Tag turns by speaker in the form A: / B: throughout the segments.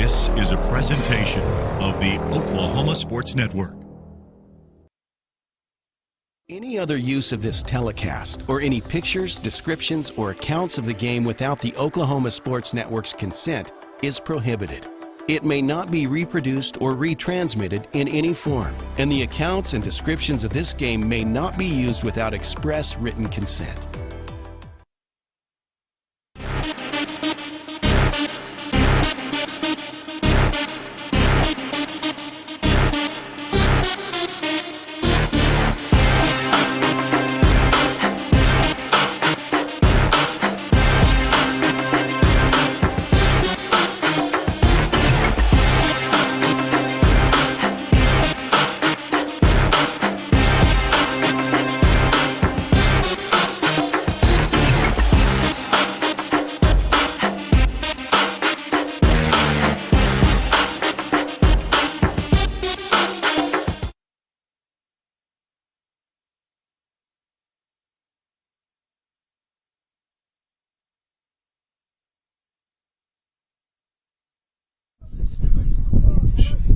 A: This is a presentation of the Oklahoma Sports Network.
B: Any other use of this telecast or any pictures, descriptions, or accounts of the game without the Oklahoma Sports Network's consent is prohibited. It may not be reproduced or retransmitted in any form, and the accounts and descriptions of this game may not be used without express written consent.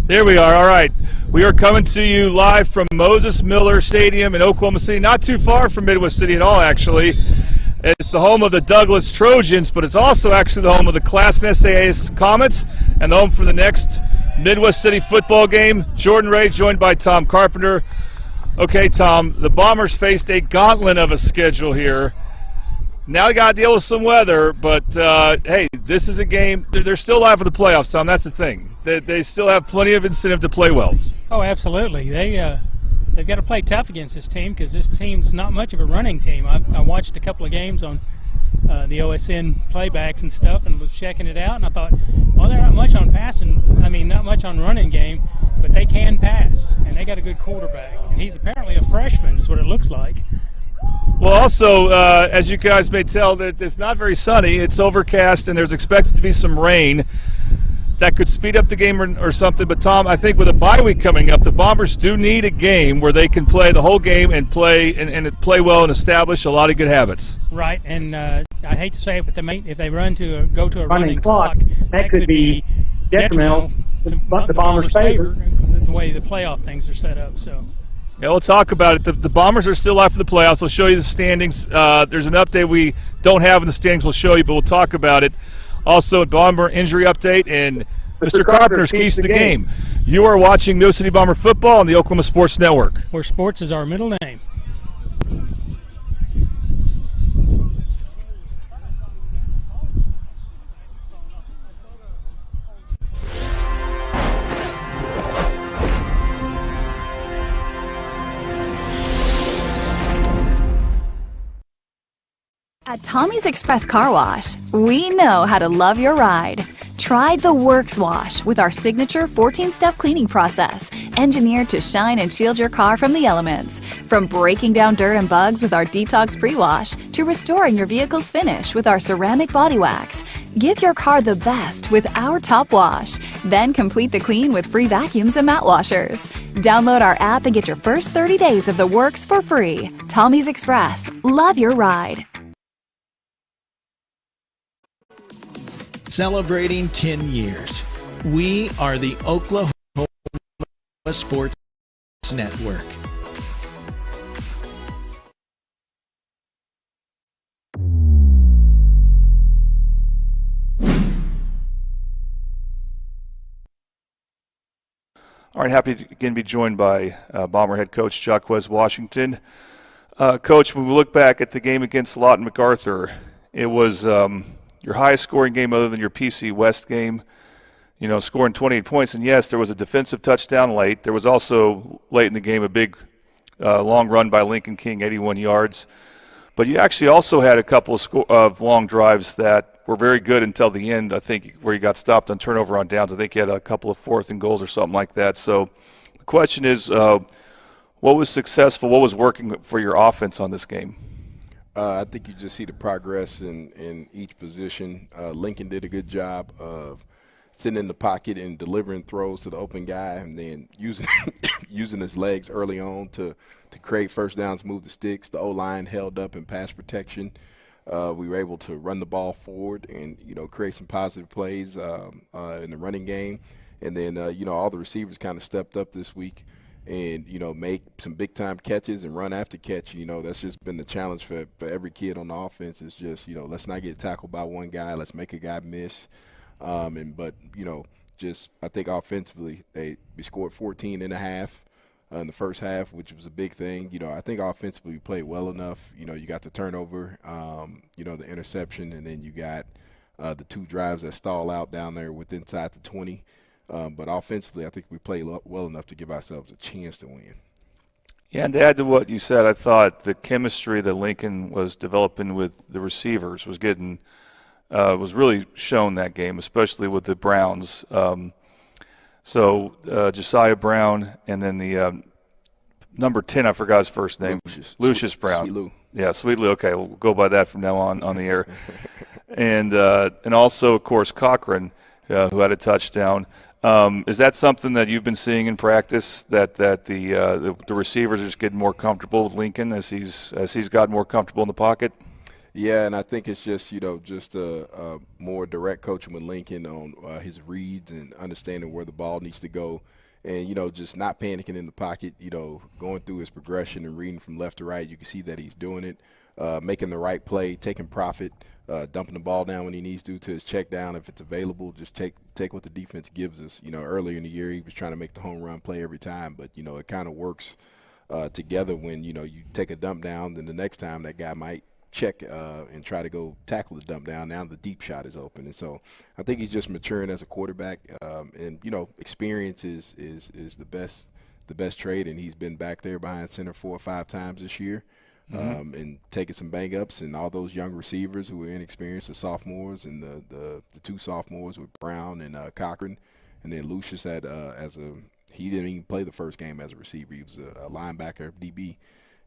C: There we are. All right. We are coming to you live from Moses Miller Stadium in Oklahoma City, not too far from Midwest City at all, actually. It's the home of the Douglas Trojans, but it's also actually the home of the Classen SAS Comets and the home for the next Midwest City football game. Jordan Ray joined by Tom Carpenter. Okay, Tom, the Bombers faced a gauntlet of a schedule here. Now they got to deal with some weather, but, hey, this is a game. They're still alive for the playoffs, Tom. That's the thing. They still have plenty of incentive to play well.
D: Oh, absolutely. They've got to play tough against this team because this team's not much of a running team. I watched a couple of games on the OSN playbacks and stuff and was checking it out, and I thought, well, they're not much on passing. Not much on running game, but they can pass, and they got a good quarterback. And he's apparently a freshman is what it looks like.
C: Well, also, as you guys may tell, that it's not very sunny. It's overcast, and there's expected to be some rain. That could speed up the game or something. But, Tom, I think with a bye week coming up, the Bombers do need a game where they can play the whole game and play well and establish a lot of good habits.
D: Right, and I hate to say it, but if they go to a running clock, that could be detrimental to the Bombers' favor, the way the playoff things are set up. So.
C: Yeah, we'll talk about it. The Bombers are still out for the playoffs. We'll show you the standings. There's an update we don't have in the standings we'll show you, but we'll talk about it. Also, a Bomber injury update and Mr. Carpenter's keys to the game. You are watching Midwest City Bomber football on the Oklahoma Sports Network,
D: where sports is our middle name.
E: At Tommy's Express Car Wash, we know how to love your ride. Try the Works Wash with our signature 14-step cleaning process, engineered to shine and shield your car from the elements. From breaking down dirt and bugs with our Detox Pre-Wash to restoring your vehicle's finish with our ceramic body wax. Give your car the best with our Top Wash. Then complete the clean with free vacuums and mat washers. Download our app and get your first 30 days of the Works for free. Tommy's Express. Love your ride.
B: Celebrating 10 years. We are the Oklahoma Sports Network.
C: All right, happy to again be joined by Bomber head coach Jacquez Washington. Coach, when we look back at the game against Lawton MacArthur, it was your highest scoring game other than your PC West game, scoring 28 points. And yes, there was a defensive touchdown late. There was also late in the game a big long run by Lincoln King, 81 yards. But you actually also had a couple of long drives that were very good until the end, I think, where you got stopped on turnover on downs. I think you had a couple of fourth and goals or something like that. So the question is, what was successful? What was working for your offense on this game?
F: I think you just see the progress in each position. Lincoln did a good job of sitting in the pocket and delivering throws to the open guy, and then using his legs early on to create first downs, move the sticks. The O-line held up in pass protection. we were able to run the ball forward and, create some positive plays in the running game. And then, all the receivers kind of stepped up this week and, make some big-time catches and run after catch. That's just been the challenge for every kid on the offense is just, let's not get tackled by one guy. Let's make a guy miss. I think offensively, we scored 14 and a half in the first half, which was a big thing. I think offensively we played well enough. You got the turnover, the interception, and then you got the 2 drives that stall out down there inside the 20. But offensively, I think we played well enough to give ourselves a chance to win.
C: Yeah, and to add to what you said, I thought the chemistry that Lincoln was developing with the receivers was really shown that game, especially with the Browns. Josiah Brown, and then the number 10, I forgot his first name. Lucius Brown.
F: Sweet Lou.
C: Yeah, Sweet Lou. Okay, we'll go by that from now on the air. And also, of course, Cochran, who had a touchdown. Is that something that you've been seeing in practice, that the receivers are just getting more comfortable with Lincoln as he's gotten more comfortable in the pocket?
F: Yeah, and I think it's just, a more direct coaching with Lincoln on his reads and understanding where the ball needs to go and, just not panicking in the pocket, going through his progression and reading from left to right. You can see that he's doing it, making the right play, taking profit, dumping the ball down when he needs to his check down if it's available. Just take what the defense gives us. Earlier in the year he was trying to make the home run play every time, but, it kind of works together when, you take a dump down, then the next time that guy might check and try to go tackle the dump down. Now the deep shot is open. And so I think he's just maturing as a quarterback. And, experience is the best trade, and he's been back there behind center 4 or 5 times this year. And taking some bang-ups, and all those young receivers who were inexperienced, the sophomores and the 2 sophomores with Brown and Cochran. And then Lucius he didn't even play the first game as a receiver. He was a linebacker, DB.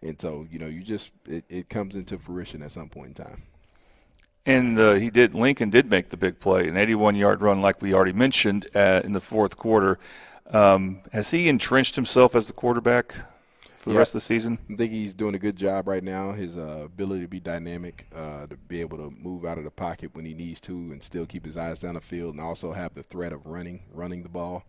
F: And so, it comes into fruition at some point in time.
C: And Lincoln did make the big play, an 81-yard run like we already mentioned in the fourth quarter. Has he entrenched himself as the quarterback for the rest of the season?
F: I think he's doing a good job right now. His ability to be dynamic, to be able to move out of the pocket when he needs to and still keep his eyes down the field and also have the threat of running the ball.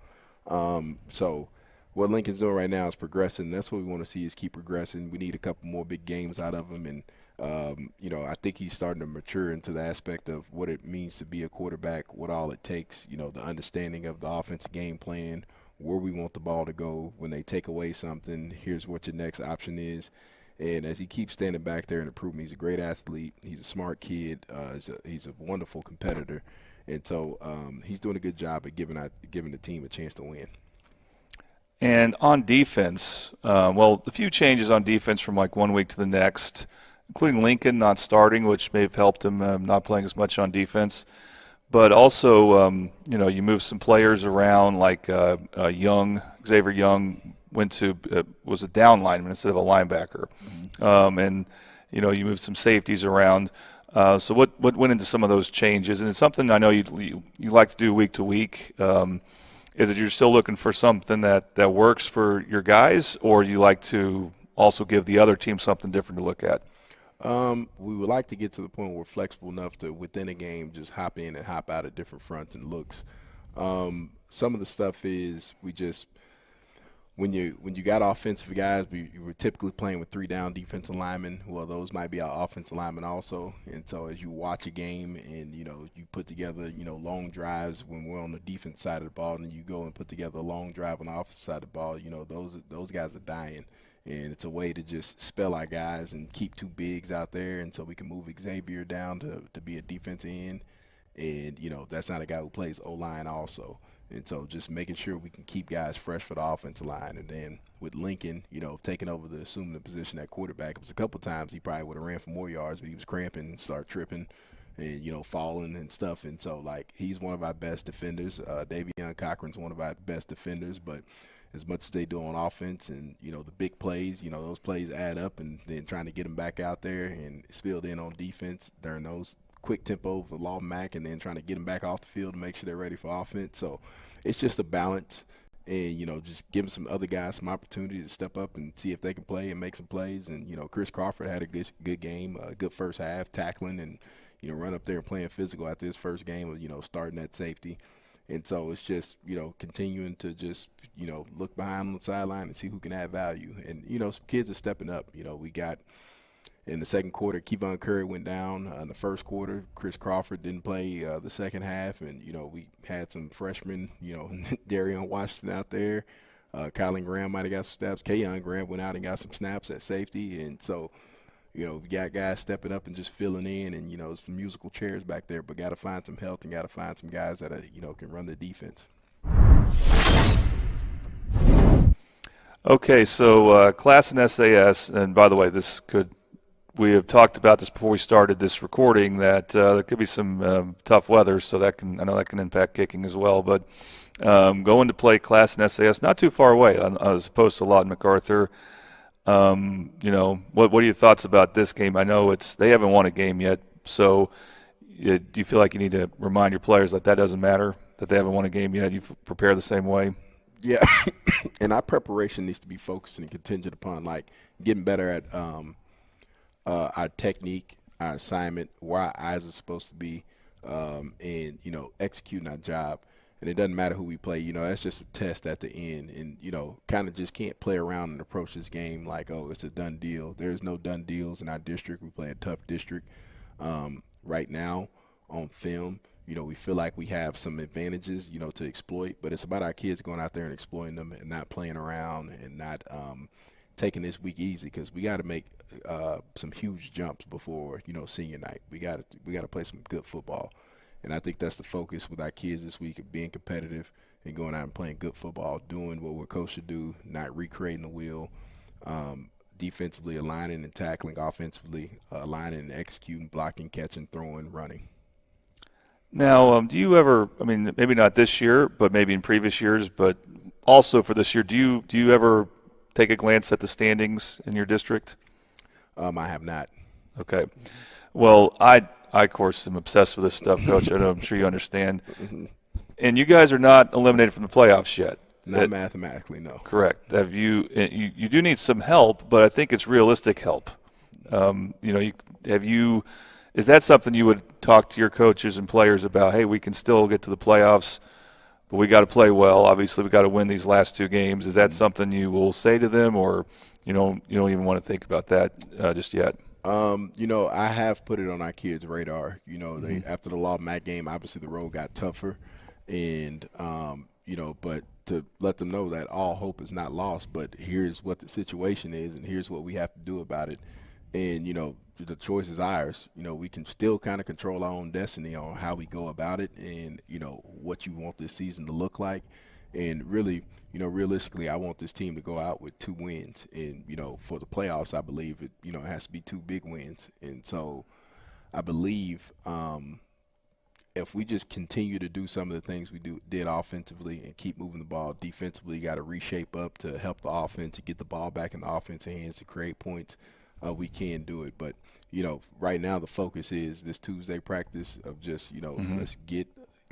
F: So what Lincoln's doing right now is progressing. That's what we want to see is keep progressing. We need a couple more big games out of him. And, I think he's starting to mature into the aspect of what it means to be a quarterback, what all it takes, the understanding of the offensive game plan, where we want the ball to go. When they take away something, here's what your next option is. And as he keeps standing back there and improving, he's a great athlete. He's a smart kid. He's a wonderful competitor. And so he's doing a good job at giving the team a chance to win.
C: And on defense, a few changes on defense from like one week to the next, including Lincoln not starting, which may have helped him not playing as much on defense. But also, you move some players around, like Xavier Young was a down lineman instead of a linebacker. And you move some safeties around. So what went into some of those changes? And it's something I know you like to do week to week. Is it you're still looking for something that works for your guys, or you like to also give the other team something different to look at?
F: We would like to get to the point where we're flexible enough to, within a game, just hop in and hop out at different fronts and looks. Some of the stuff is when you got offensive guys, we're typically playing with 3 down defensive linemen. Well, those might be our offensive linemen also. And so as you watch a game and, you put together, long drives when we're on the defense side of the ball, and you go and put together a long drive on the offensive side of the ball, those guys are dying. And it's a way to just spell our guys and keep 2 bigs out there, and so we can move Xavier down to be a defensive end. And, that's not a guy who plays O-line also. And so just making sure we can keep guys fresh for the offensive line. And then with Lincoln, taking over assuming the position at quarterback, it was a couple times he probably would have ran for more yards, but he was cramping and started tripping and, falling and stuff. And so, he's one of our best defenders. Davion Cochran's one of our best defenders. But as much as they do on offense and, the big plays, those plays add up, and then trying to get them back out there and spilled in on defense during those quick tempo for Law Mack, and then trying to get them back off the field to make sure they're ready for offense. So it's just a balance. and, just giving some other guys some opportunity to step up and see if they can play and make some plays. And, Chris Crawford had a good game, a good first half, tackling and, run up there and playing physical after his first game of, starting at safety. And so it's just, continuing to just, look behind on the sideline and see who can add value. And, some kids are stepping up. We got in the second quarter, Kevon Curry went down. In the first quarter, Chris Crawford didn't play the second half. And, we had some freshmen, Darion Washington out there. Kylan Graham might have got some snaps. Kayon Graham went out and got some snaps at safety. And so, we got guys stepping up and just filling in, and, some musical chairs back there, but got to find some health and got to find some guys that, can run the defense.
C: Okay, so Classen SAS, and by the way, we have talked about this before we started this recording, that there could be some tough weather, so I know that can impact kicking as well, but going to play Classen SAS, not too far away as opposed to Lawton MacArthur. What are your thoughts about this game? I know they haven't won a game yet, so do you feel like you need to remind your players that doesn't matter, that they haven't won a game yet? You prepare the same way? Yeah.
F: And our preparation needs to be focused and contingent upon, getting better at our technique, our assignment, where our eyes are supposed to be, and, executing our job. And it doesn't matter who we play, that's just a test at the end. And, kind of just can't play around and approach this game like, oh, it's a done deal. There's no done deals in our district. We play a tough district. Right now on film, we feel like we have some advantages, to exploit. But it's about our kids going out there and exploiting them and not playing around and not taking this week easy, because we got to make some huge jumps before, senior night. We got to play some good football. And I think that's the focus with our kids this week, of being competitive and going out and playing good football, doing what we're coached to do, not recreating the wheel, defensively aligning and tackling, offensively aligning and executing, blocking, catching, throwing, running.
C: Now, do you ever, maybe not this year, but maybe in previous years, but also for this year, do you ever take a glance at the standings in your district?
F: I have not.
C: Okay. Well, I of course am obsessed with this stuff, Coach. I'm sure you understand. And you guys are not eliminated from the playoffs yet.
F: Not mathematically, no.
C: Correct. You do need some help, but I think it's realistic help. Is that something you would talk to your coaches and players about? Hey, we can still get to the playoffs, but we got to play well. Obviously, we got to win these last two games. Is that something you will say to them, or you don't even want to think about that just yet?
F: I have put it on our kids' radar. They, after the Law Mac game, obviously the road got tougher, and but to let them know that all hope is not lost. But here's what the situation is, and here's what we have to do about it. And the choice is ours. We can still kind of control our own destiny on how we go about it, and what you want this season to look like. And really, realistically, I want this team to go out with 2 wins. And, for the playoffs, I believe it has to be 2 big wins. And so I believe if we just continue to do some of the things we did offensively and keep moving the ball defensively, got to reshape up to help the offense, to get the ball back in the offensive hands, to create points, we can do it. But, right now the focus is this Tuesday practice of just,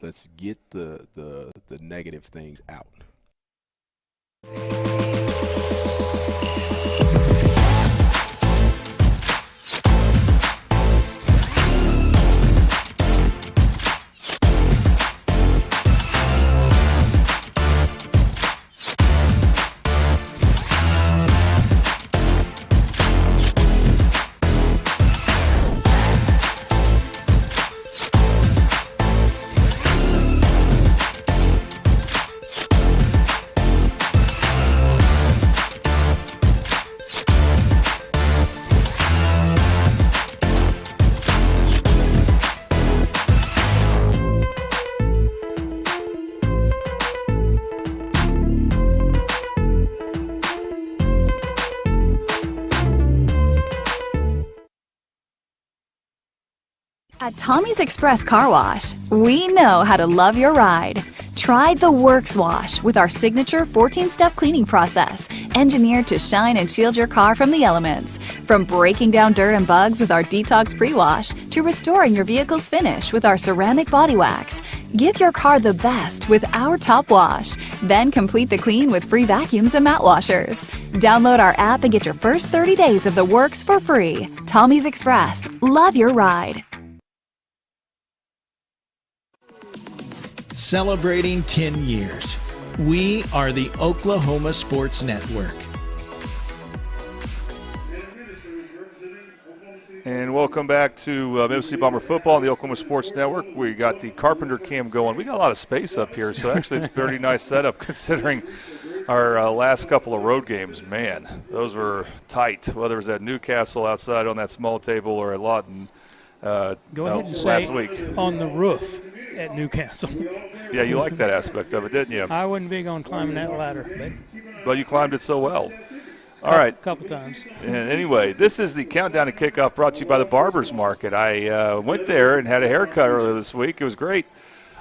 F: let's get the negative things out.
E: At Tommy's Express Car Wash, we know how to love your ride. Try the Works Wash with our signature 14-step cleaning process, engineered to shine and shield your car from the elements. From breaking down dirt and bugs with our Detox Pre-Wash to restoring your vehicle's finish with our ceramic body wax, Give your car the best with our Top Wash. Then complete the clean with free vacuums and mat washers. Download our app and get your first 30 days of the works for free. Tommy's Express. Love your ride.
G: Celebrating 10 years. We are the Oklahoma Sports Network.
C: And welcome back to Middle City Bomber football on the Oklahoma Sports Network. We got the Carpenter cam going. We got a lot of space up here, so actually it's a pretty nice setup considering our last couple of road games. Man, those were tight, whether it was at Newcastle outside on that small table or at Lawton
D: Go ahead and
C: last
D: say
C: week.
D: On the roof at Newcastle.
C: Yeah, you liked that aspect of it, didn't you?
D: I wasn't big on climbing that ladder,
C: But you climbed it so well. All
D: a
C: right.
D: couple times.
C: And anyway, this is the Countdown to Kickoff brought to you by the Barbers Market. I went there and had a haircut earlier this week. It was great.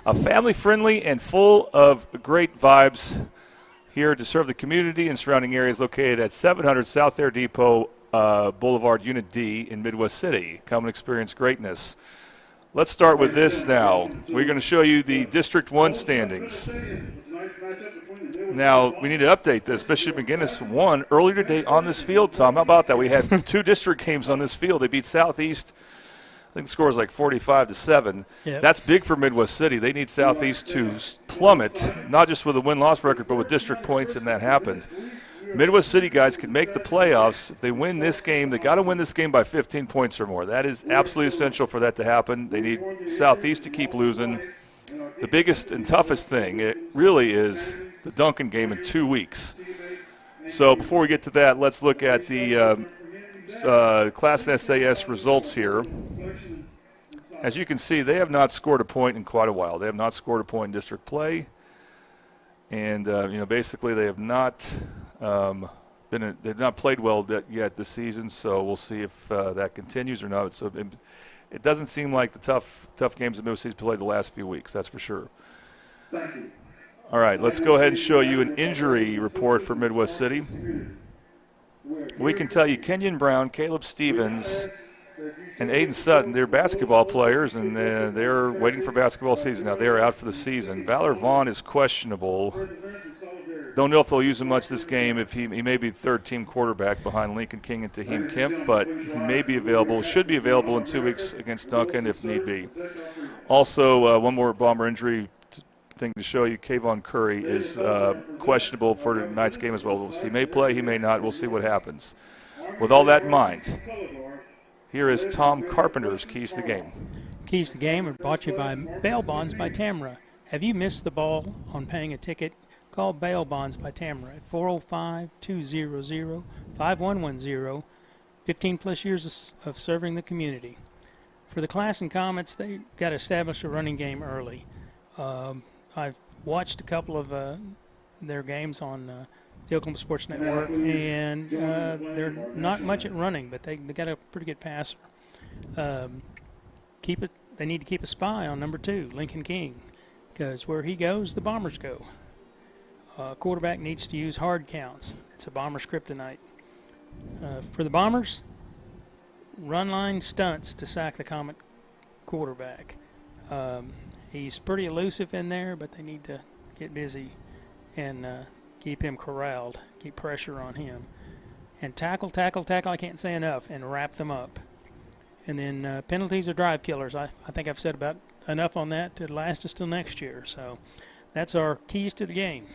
C: Family-friendly and full of great vibes here to serve the community and surrounding areas, located at 700 South Air Depot Boulevard, Unit D in Midwest City. Come and experience greatness. Let's start with this now. We're going to show you the District 1 standings. Now, we need to update this. Bishop McGuinness won earlier today on this field, Tom. How about that? We had two district games on this field. They beat Southeast. I think the score is like 45-7.
D: Yep.
C: That's big for Midwest City. They need Southeast to plummet, not just with a win-loss record, but with district points, and that happened. Midwest City guys can make the playoffs. If they win this game, they got to win this game by 15 points or more. That is absolutely essential for that to happen. They need Southeast to keep losing. The biggest and toughest thing, it really is the Duncan game in 2 weeks. So before we get to that, let's look at the Classen SAS results here. As you can see, they have not scored a point in quite a while. They have not scored a point in district play. And, basically they have not they've not played well yet this season, so we'll see if that continues or not. So it doesn't seem like the tough games that Midwest City's played the last few weeks, that's for sure. All right, let's go ahead and show you an injury report for Midwest City. We can tell you Kenyon Brown, Caleb Stevens, and Aiden Sutton, they're basketball players, and they're waiting for basketball season. Now, they're out for the season. Valor Vaughn is questionable. Don't know if they'll use him much this game. If he may be third-team quarterback behind Lincoln King and Taheem Kemp, but he may be available, should be available in 2 weeks against Duncan if need be. Also, one more Bomber injury thing to show you. Kayvon Curry is questionable for tonight's game as well. We'll see. He may play, he may not. We'll see what happens. With all that in mind, here is Tom Carpenter's Keys to the Game.
D: Keys to the Game are brought to you by Bail Bonds by Tamara. Have you missed the ball on paying a ticket? Call Bail Bonds by Tamara at 405-200-5110. 15-plus years of serving the community. For the Classen Comets, they got to establish a running game early. I've watched a couple of their games on the Oklahoma Sports Network, and they're not much at running, but they got a pretty good passer. They need to keep a spy on number 2, Lincoln King, because where he goes, the Bombers go. Quarterback needs to use hard counts. It's a Bomber kryptonite. For the Bombers, run line stunts to sack the Comet quarterback. He's pretty elusive in there, but they need to get busy and keep him corralled, keep pressure on him. And tackle, I can't say enough, and wrap them up. And then penalties are drive killers. I think I've said about enough on that to last us till next year. So that's our keys to the game.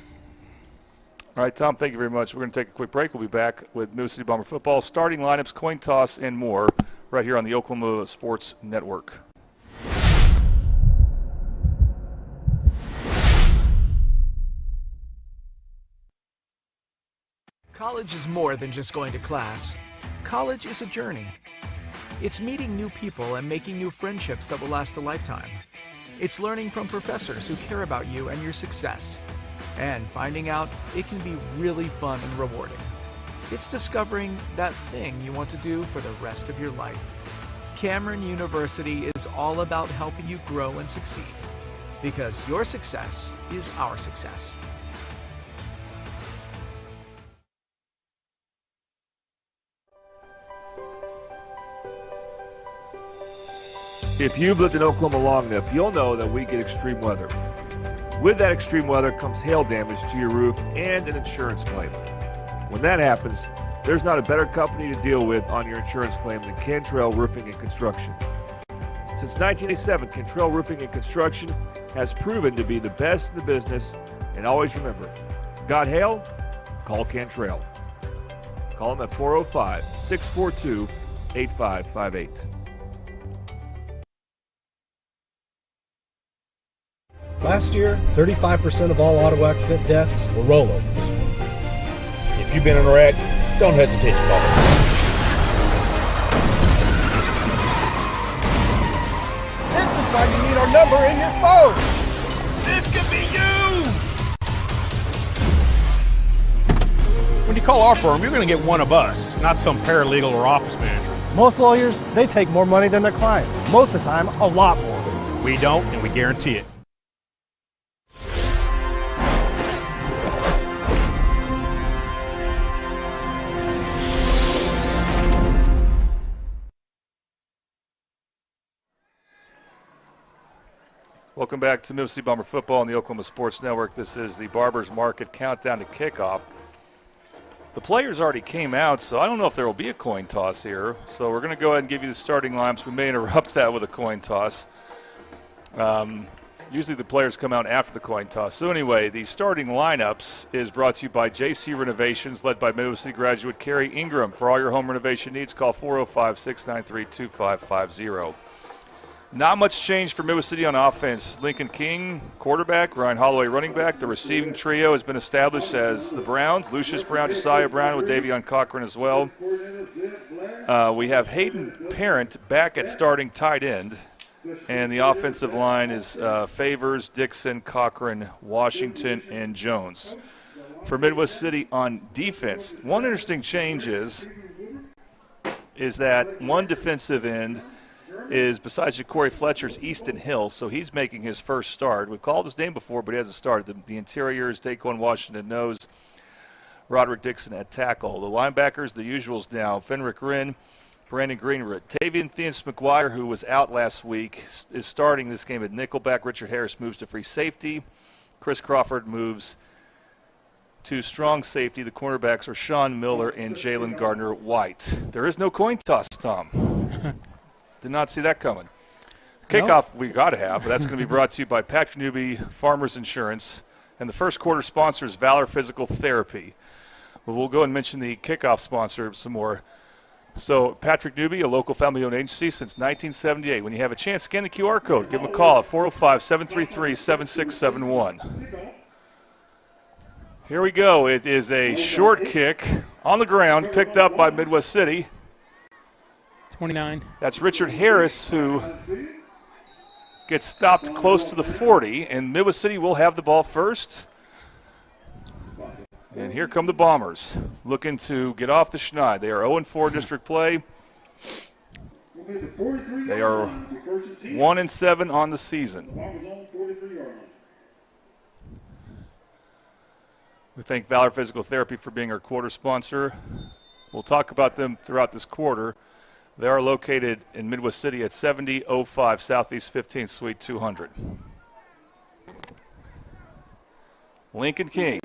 C: All right, Tom, thank you very much. We're going to take a quick break. We'll be back with Middle City Bomber football, starting lineups, coin toss, and more right here on the Oklahoma Sports Network.
H: College is more than just going to class. College is a journey. It's meeting new people and making new friendships that will last a lifetime. It's learning from professors who care about you and your success. And finding out it can be really fun and rewarding. It's discovering that thing you want to do for the rest of your life. Cameron University is all about helping you grow and succeed. Because your success is our success.
I: If you've lived in Oklahoma long enough, you'll know that we get extreme weather. With that extreme weather comes hail damage to your roof and an insurance claim. When that happens, there's not a better company to deal with on your insurance claim than Cantrell Roofing and Construction. Since 1987, Cantrell Roofing and Construction has proven to be the best in the business. And always remember, got hail? Call Cantrell. Call them at 405-642-8558.
J: Last year, 35% of all auto accident deaths were rollovers.
K: If you've been in a wreck, don't hesitate to call us.
J: This is why you need our number in your phone.
K: This could be you! When you call our firm, you're going to get one of us, not some paralegal or office manager.
J: Most lawyers, they take more money than their clients. Most of the time, a lot more.
K: We don't, and we guarantee it.
C: Welcome back to Mississippi Bomber Football on the Oklahoma Sports Network. This is the Barbers Market Countdown to Kickoff. The players already came out, so I don't know if there will be a coin toss here. So we're going to go ahead and give you the starting lineups. We may interrupt that with a coin toss. Usually the players come out after the coin toss. So anyway, the starting lineups is brought to you by JC Renovations, led by Midwest City graduate Carrie Ingram. For all your home renovation needs, call 405-693-2550. Not much change for Midwest City on offense. Lincoln King, quarterback. Ryan Holloway, running back. The receiving trio has been established as the Browns. Lucius Brown, Josiah Brown with Davion Cochran as well. We have Hayden Parent back at starting tight end. And the offensive line is Favors, Dixon, Cochran, Washington, and Jones. For Midwest City on defense, one interesting change is that one defensive end is, besides Ja'Cory Fletcher's, Easton Hill, so he's making his first start. We've called his name before, but he hasn't started. The interior is Daquan Washington nose, Roderick Dixon at tackle. The linebackers, the usuals now, Fenric Wren, Brandon Greenwood. Tavian Theus McGuire, who was out last week, is starting this game at nickelback. Richard Harris moves to free safety. Chris Crawford moves to strong safety. The cornerbacks are Sean Miller and Jalen Gardner-White. There is no coin toss, Tom. Did not see that coming. Kickoff we got to have, but that's going to be brought to you by Patrick Newby, Farmers Insurance, and the first quarter sponsor is Valor Physical Therapy. Well, we'll go and mention the kickoff sponsor some more. So Patrick Newby, a local family-owned agency since 1978. When you have a chance, scan the QR code. Give them a call at 405-733-7671. Here we go. It is a short kick on the ground, picked up by Midwest City.
D: 29.
C: That's Richard Harris, who gets stopped close to the 40, and Midwest City will have the ball first. And here come the Bombers, looking to get off the schneid. They are 0-4 district play. They are 1-7 on the season. We thank Valor Physical Therapy for being our quarter sponsor. We'll talk about them throughout this quarter. They are located in Midwest City at 7005 Southeast 15th Suite 200. Lincoln King.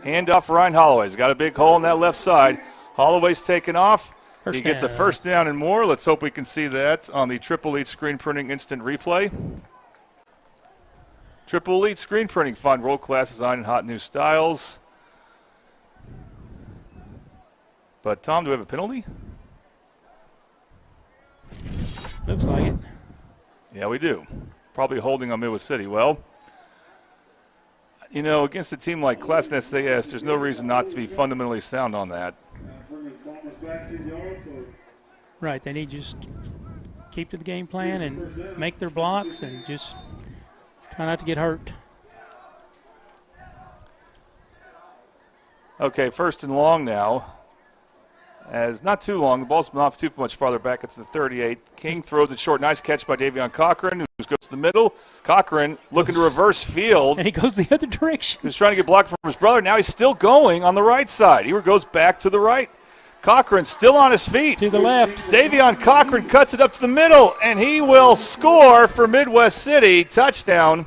C: Handoff for Ryan Holloway. He's got a big hole in that left side. Holloway's taken off. He gets a first down and more. Let's hope we can see that on the Triple Elite Screen Printing Instant Replay. Triple Elite Screen Printing. Find world-class design and hot new styles. But, Tom, do we have a penalty?
D: Looks like it.
C: Yeah, we do. Probably holding on Midwest City. Well, you know, against a team like Classen SAS, there's no reason not to be fundamentally sound on that.
D: Right. They need to just keep to the game plan and make their blocks and just try not to get hurt.
C: Okay, first and long now. As not too long, the ball's not too much farther back. It's the 38. King throws it short. Nice catch by Davion Cochran, who goes to the middle. Cochran looking to reverse field.
D: And he goes the other direction.
C: He was trying to get blocked from his brother. Now he's still going on the right side. He goes back to the right. Cochran still on his feet.
D: To the left.
C: Davion Cochran cuts it up to the middle, and he will score for Midwest City. Touchdown.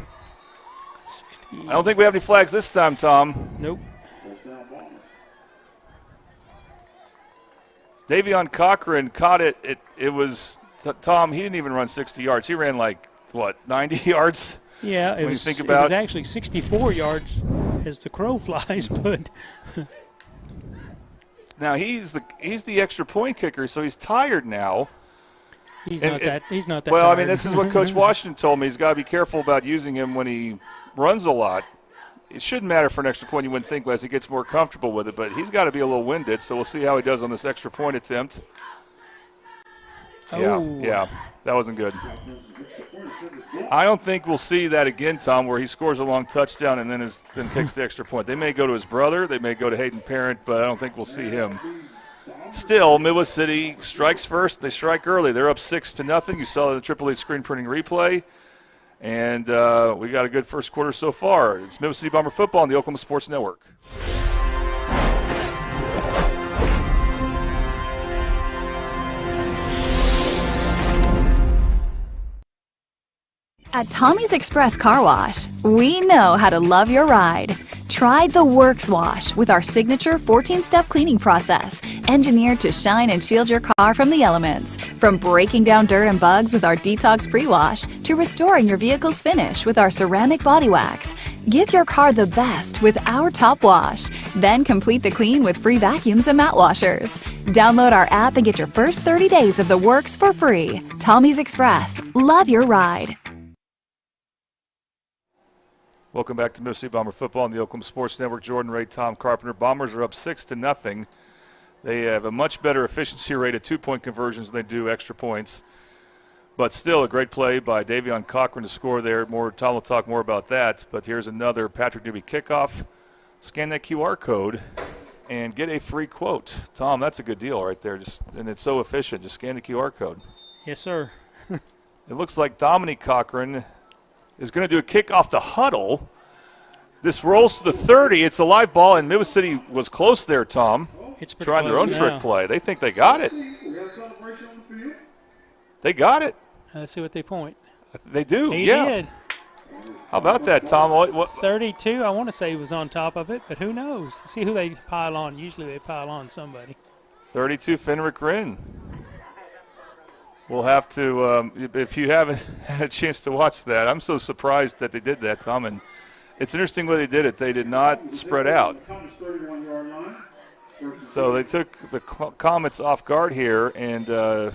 D: 60.
C: I don't think we have any flags this time, Tom.
D: Nope.
C: Davion Cochran caught it. It was, Tom, he didn't even run 60 yards. He ran 90 yards?
D: Yeah, it was actually 64 yards as the crow flies, but
C: now he's the extra point kicker, so he's tired now.
D: He's not that
C: well,
D: tired.
C: I mean, this is what Coach Washington told me. He's got to be careful about using him when he runs a lot. It shouldn't matter for an extra point, you wouldn't think, as he gets more comfortable with it, but he's got to be a little winded, so we'll see how he does on this extra point attempt.
D: Oh.
C: Yeah, that wasn't good. I don't think we'll see that again, Tom, where he scores a long touchdown and then kicks the extra point. They may go to his brother, they may go to Hayden Parent, but I don't think we'll see him. Still, Midwest City strikes first. They strike early. They're up 6-0. You saw the Triple H screen printing replay. And we got a good first quarter so far. It's Midwest City Bomber football on the Oklahoma Sports Network.
E: At Tommy's Express Car Wash, we know how to love your ride. Try the Works Wash with our signature 14-step cleaning process, engineered to shine and shield your car from the elements. From breaking down dirt and bugs with our Detox Pre-Wash to restoring your vehicle's finish with our ceramic body wax. Give your car the best with our Top Wash. Then complete the clean with free vacuums and mat washers. Download our app and get your first 30 days of the works for free. Tommy's Express. Love your ride.
C: Welcome back to Midwest City Bomber football on the Oklahoma Sports Network. Jordan Ray, Tom Carpenter. Bombers are up 6-0. They have a much better efficiency rate at two-point conversions than they do extra points. But still a great play by Davion Cochran to score there. Tom will talk more about that. But here's another Patrick Newby kickoff. Scan that QR code and get a free quote. Tom, that's a good deal right there. And it's so efficient. Just scan the QR code.
D: Yes, sir.
C: It looks like Dominique Cochran is going to do a kick off the huddle. This rolls to the 30. It's a live ball, and Midwest City was close there, Tom.
D: It's
C: trying their own trick play. They think they got it. They got it.
D: Let's see what they point.
C: They do,
D: He
C: yeah.
D: did.
C: How about that, Tom? What?
D: 32, I want to say he was on top of it, but who knows? See who they pile on. Usually they pile on somebody.
C: 32, Fenric Rinn. We'll have to, if you haven't had a chance to watch that, I'm so surprised that they did that, Tom. And it's interesting the way they did it. They did not spread out. So they took the Comets off guard here, and, well,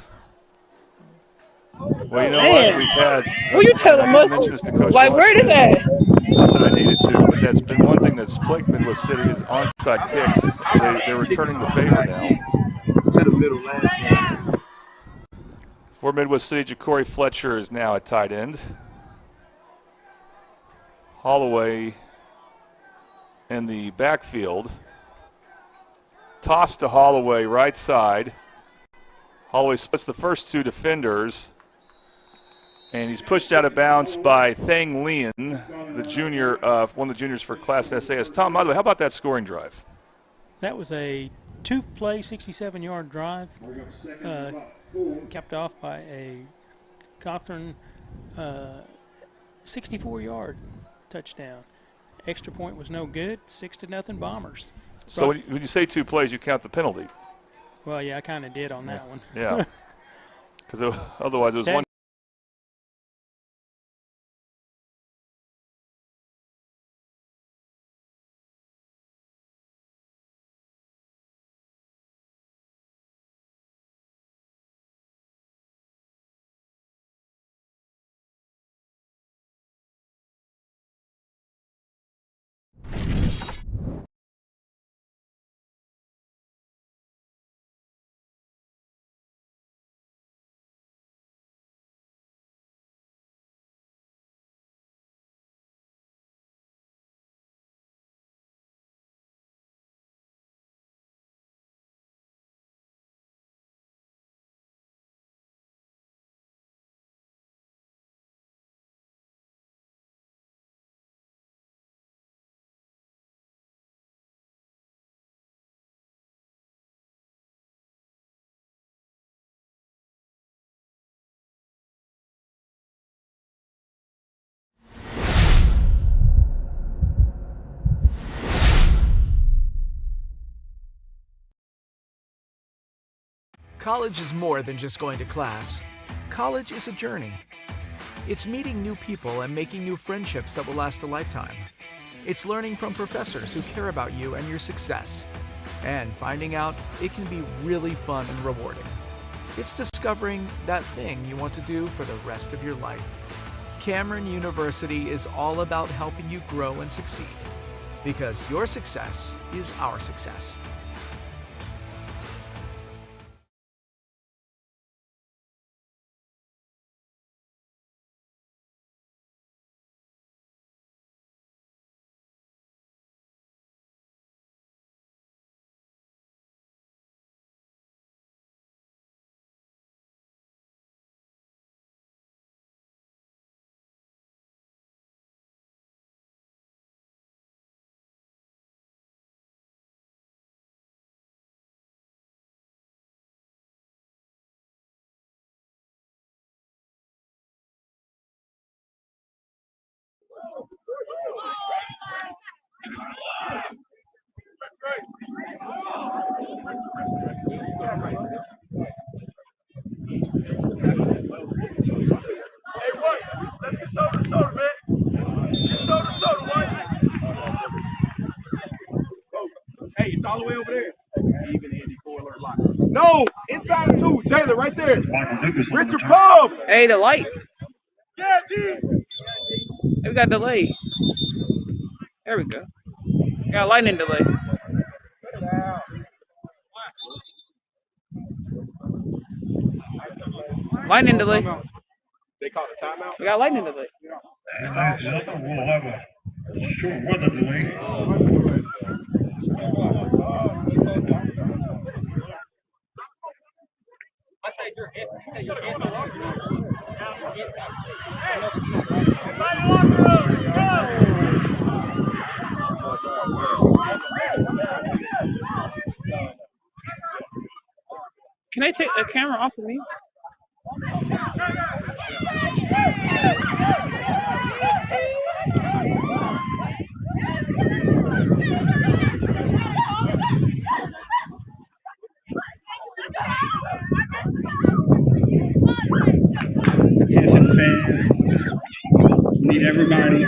C: you know what? We've had.
L: Who you telling
C: mention this to Coach
L: like, where is that?
C: Not that I needed to, but that's been one thing that's plagued Midwest City is onside kicks. They're returning the favor now.
L: To the middle lane.
C: For Midwest City, Ja'Cory Fletcher is now at tight end. Holloway in the backfield. Toss to Holloway, right side. Holloway splits the first two defenders. And he's pushed out of bounds by Thang Lien, the junior, one of the juniors for Classen SAS. Tom, by the way, how about that scoring drive?
D: That was a two-play, 67-yard drive, capped off by a Cochran 64-yard touchdown. Extra point was no good, 6-0 Bombers.
C: So when you say two plays, you count the penalty.
D: Well, yeah, I kind of did on that one.
C: Yeah, because otherwise it was one.
H: College is more than just going to class. College is a journey. It's meeting new people and making new friendships that will last a lifetime. It's learning from professors who care about you and your success. And finding out it can be really fun and rewarding. It's discovering that thing you want to do for the rest of your life. Cameron University is all about helping you grow and succeed. Because your success is our success.
L: Hey, what? Let's get soda to soda, man. Get soda to soda, what? Hey, it's all the way over there. Even Andy Foiler locker. No, inside of two. Taylor, right there. Richard Pubs.
M: Hey, the light.
L: Yeah, dude.
M: We got delay. There we go. We got lightning delay. Lightning delay.
L: They call it a timeout?
M: We got lightning delay.
N: And ladies and gentlemen, we'll have a short weather delay.
L: I say your S. You say your S.
M: Can I take the camera off of me?
O: Attention fans, we need everybody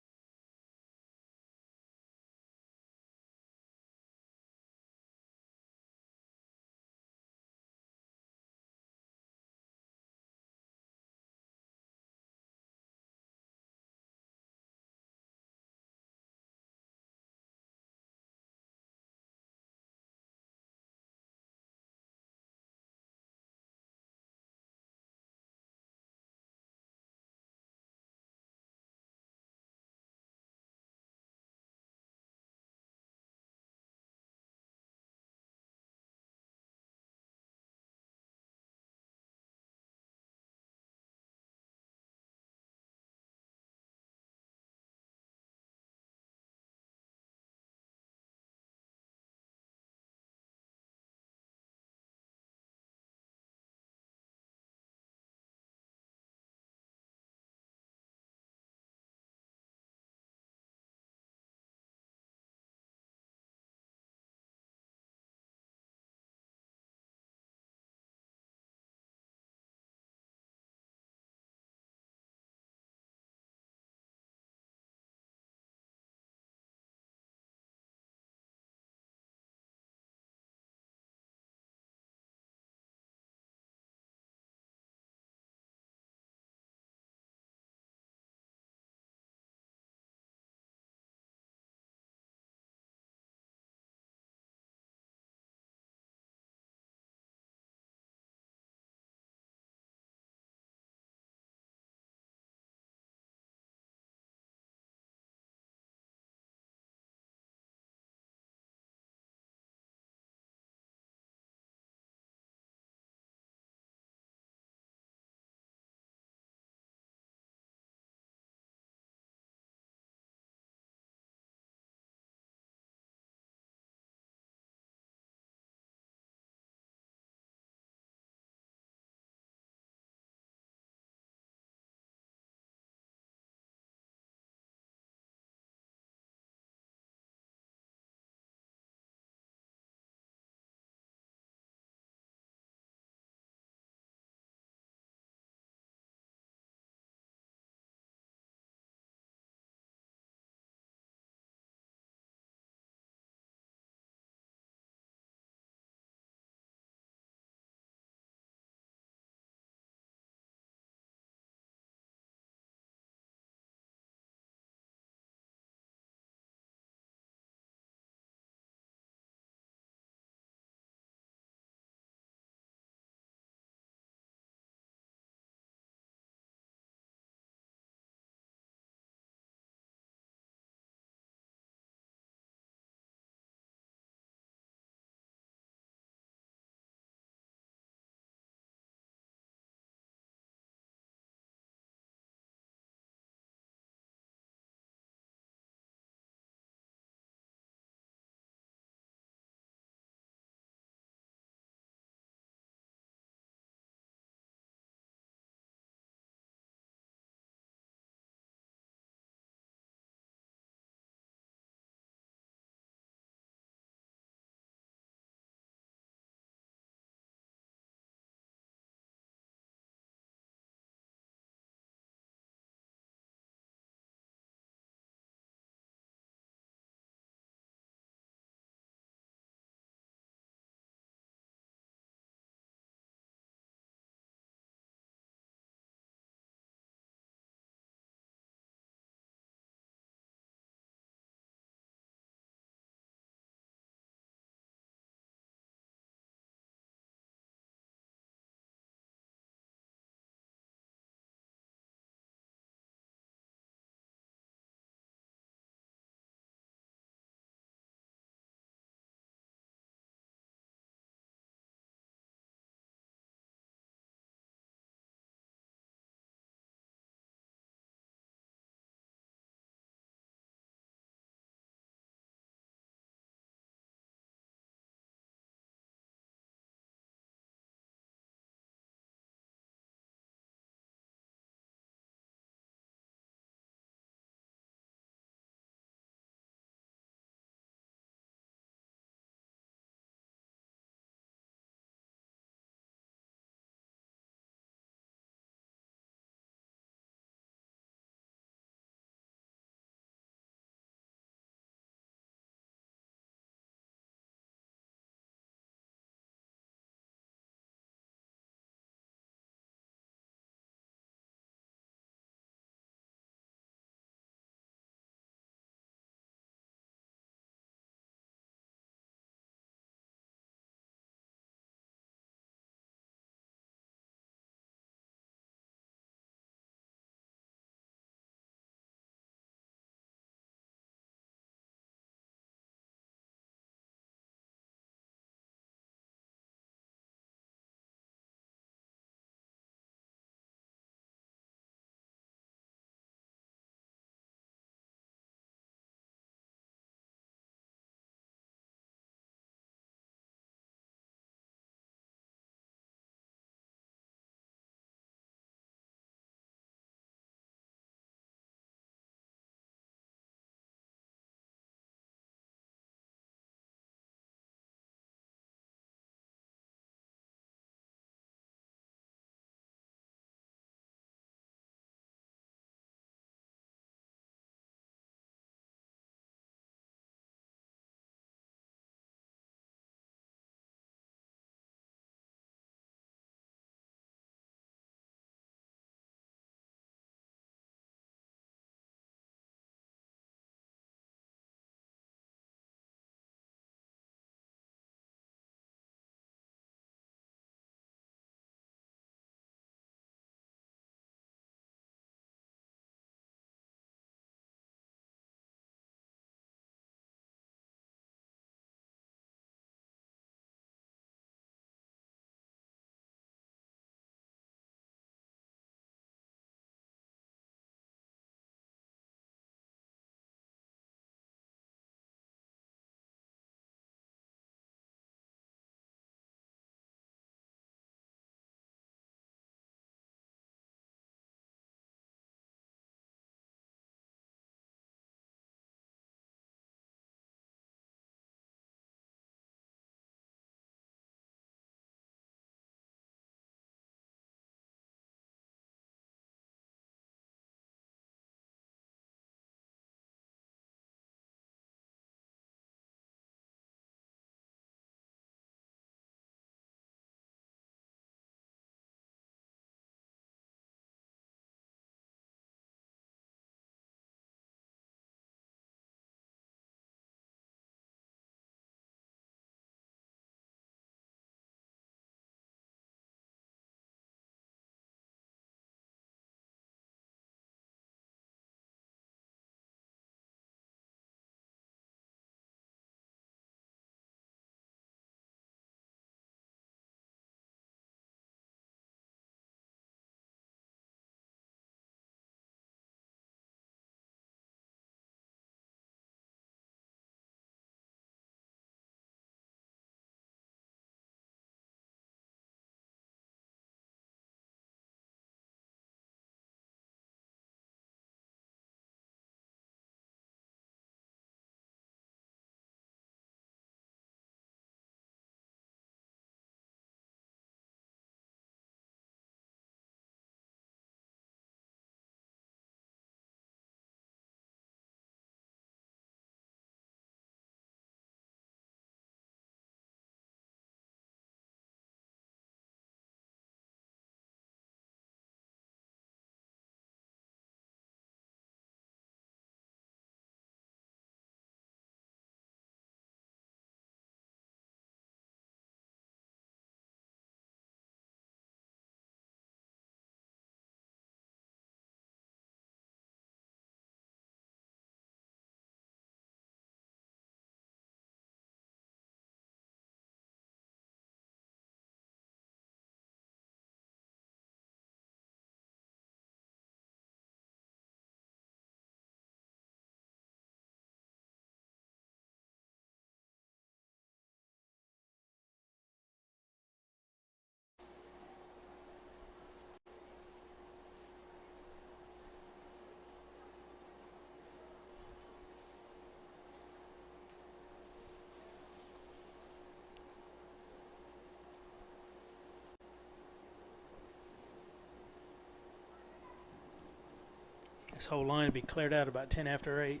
D: This whole line will be cleared out about 10 after 8.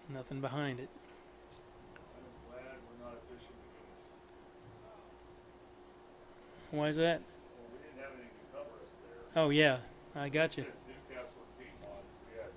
D: Nothing behind it.
C: I'm glad we're not efficient because
D: Why is that?
C: we didn't have anything to cover us there.
D: Oh, yeah. I got you.
C: Newcastle and Piedmont, we had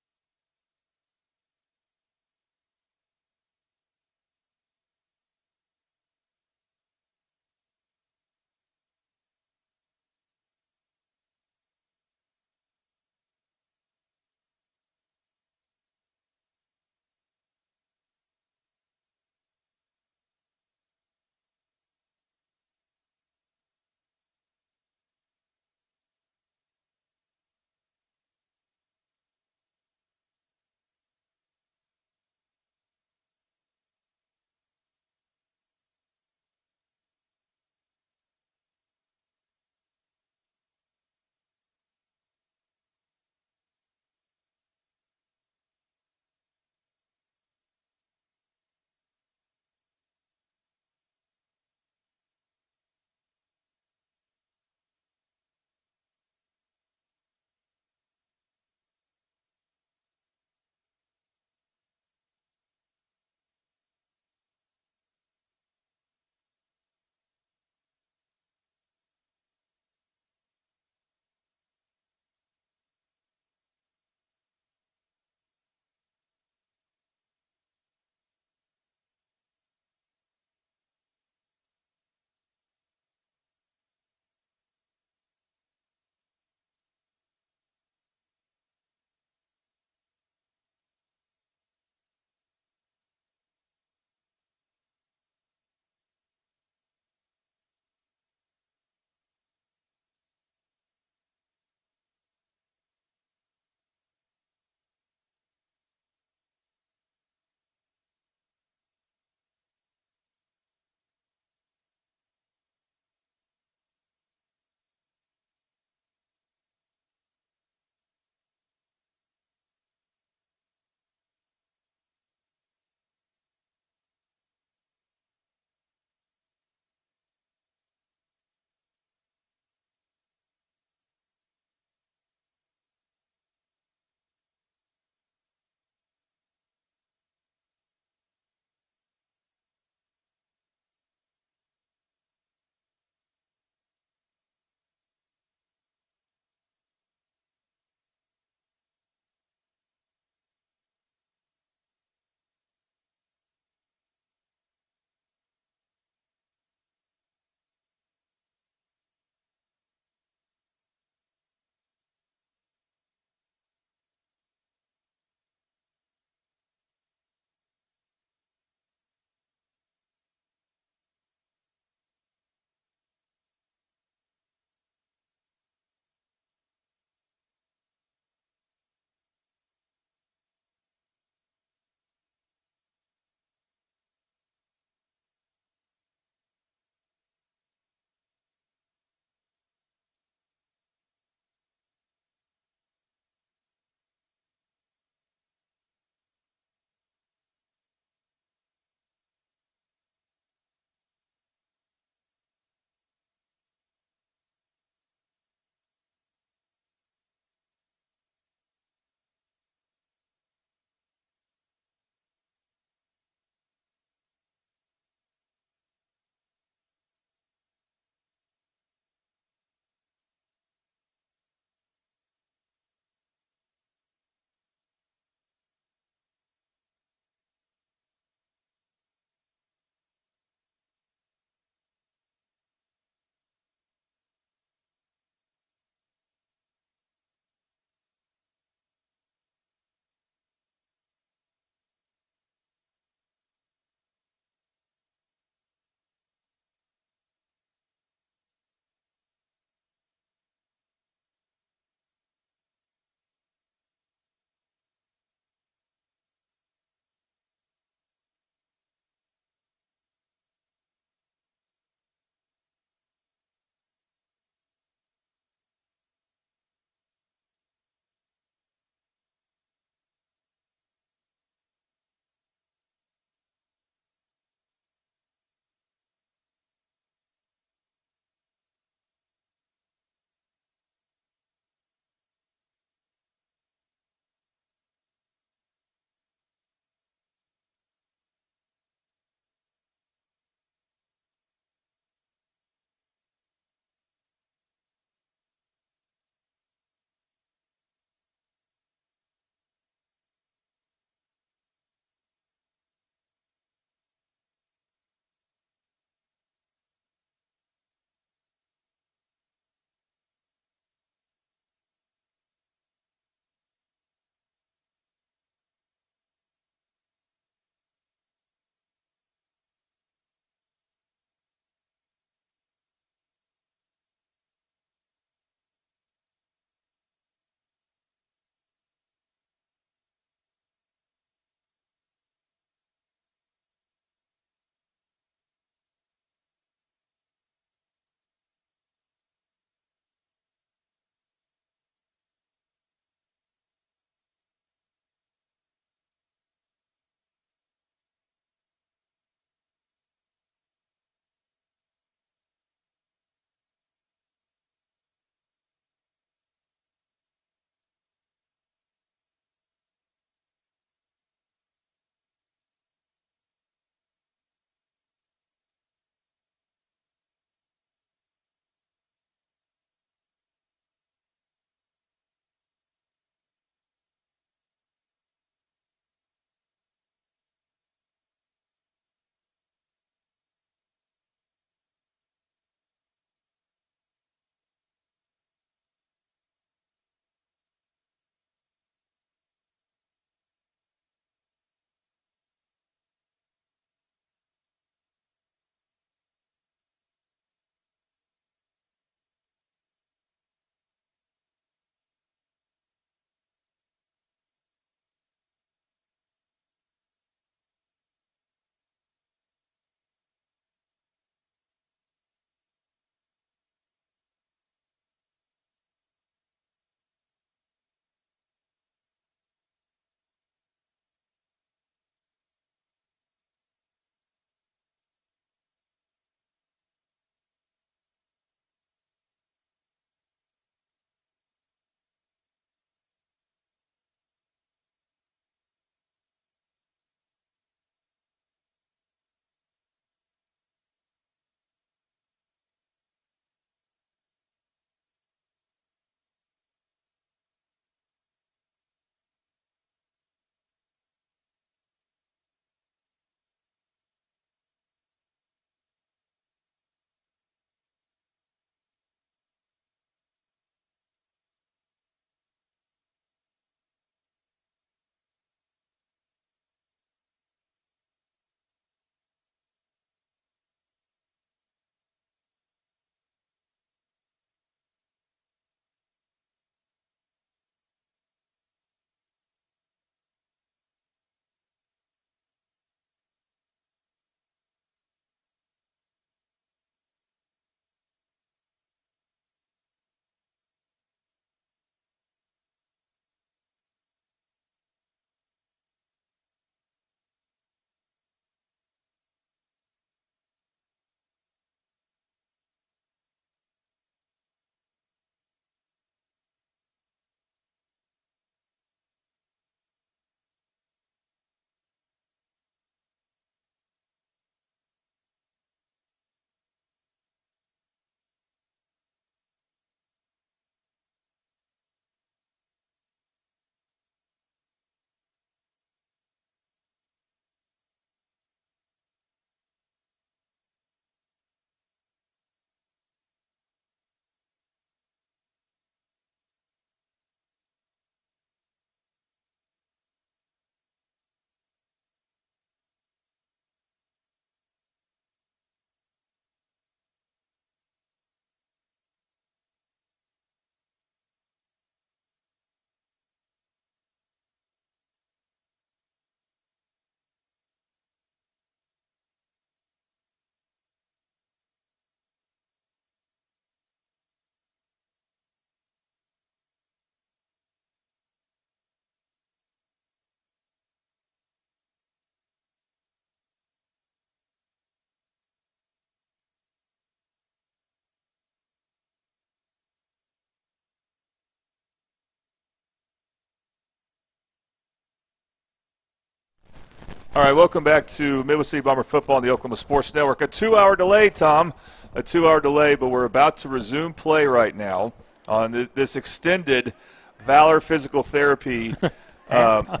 C: All right, welcome back to Midwest City Bomber football on the Oklahoma Sports Network. A 2-hour delay, Tom. A 2-hour delay, but we're about to resume play right now on this extended Valor Physical Therapy.
D: But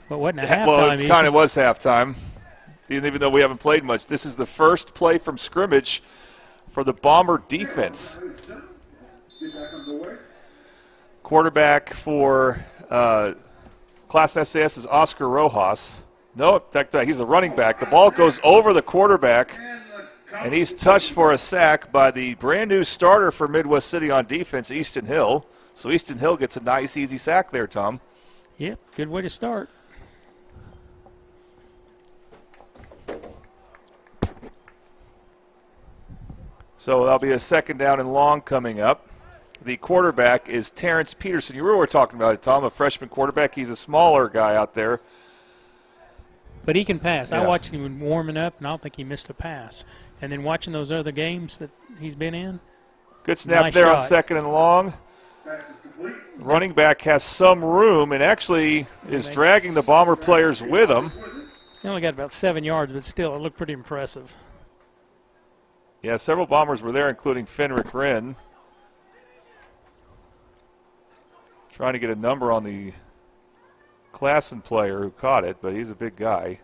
D: wasn't it halftime?
C: Well, it kind of was halftime, even though we haven't played much. This is the first play from scrimmage for the Bomber defense. Quarterback for Classen SAS is Oscar Rojas. No, he's the running back. The ball goes over the quarterback, and he's touched for a sack by the brand-new starter for Midwest City on defense, Easton Hill. So Easton Hill gets a nice, easy sack there, Tom.
D: Yep, good way to start.
C: So that'll be a second down and long coming up. The quarterback is Terrence Peterson. You were talking about it, Tom, a freshman quarterback. He's a smaller guy out there.
D: But he can pass.
C: Yeah.
D: I watched him warming up, and I don't think he missed a pass. And then watching those other games that he's been in.
C: Good snap
D: nice
C: there
D: shot.
C: on second and long. Running back has some room and actually is dragging the Bomber players with him.
D: He only got about 7 yards, but still, it looked pretty impressive.
C: Yeah, several Bombers were there, including Fenric Wren. Trying to get a number on the Classen player who caught it, but he's a big guy.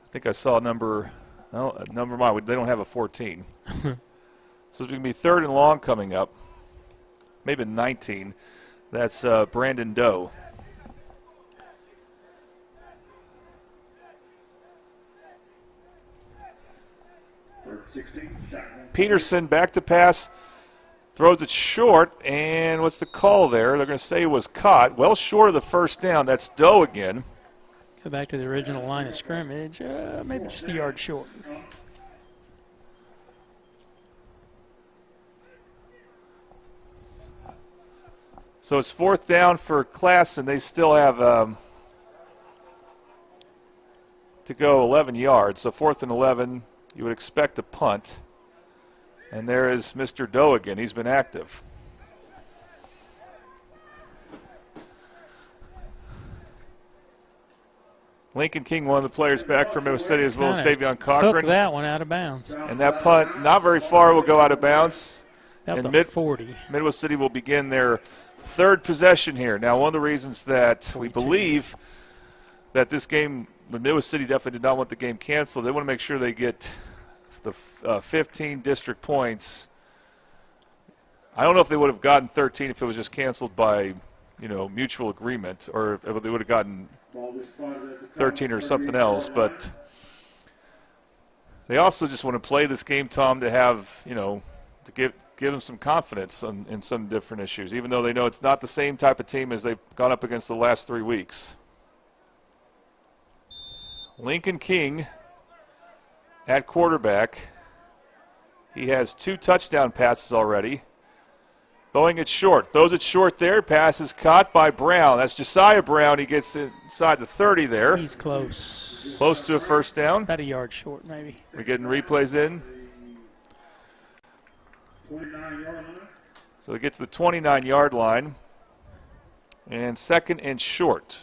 C: I think I saw a number. No, number mine. They don't have a 14. So it's going to be third and long coming up. Maybe 19. That's Brandon Doe. Peterson back to pass. Throws it short, and what's the call there? They're going to say it was caught. Well short of the first down. That's Doe again.
D: Go back to the original line of scrimmage. Maybe just a yard short.
C: So it's fourth down for Classen. They still have to go 11 yards. So 4th and 11, you would expect a punt. And there is Mr. Doe again. He's been active. Lincoln King, one of the players back from Midwest City, as well as Davion Cochran.
D: Took that one out of bounds.
C: And that punt, not very far, will go out of bounds.
D: Out
C: and
D: the 40.
C: Midwest City will begin their third possession here. Now, one of the reasons that
D: 22.
C: we believe that this game, when Midwest City definitely did not want the game canceled, they want to make sure they get the 15 district points. I don't know if they would have gotten 13 if it was just canceled by, mutual agreement, or if they would have gotten 13 or something else. But they also just want to play this game, Tom, to have, to give them some confidence in some different issues, even though they know it's not the same type of team as they've gone up against the last 3 weeks. Lincoln King at quarterback. He has 2 touchdown passes already. Throwing it short. Throws it short there. Pass is caught by Brown. That's Josiah Brown. He gets inside the 30 there.
D: He's close.
C: Close to a first down.
D: About a yard short, maybe.
C: We're getting replays in. So they get to the 29-yard line. And second and short.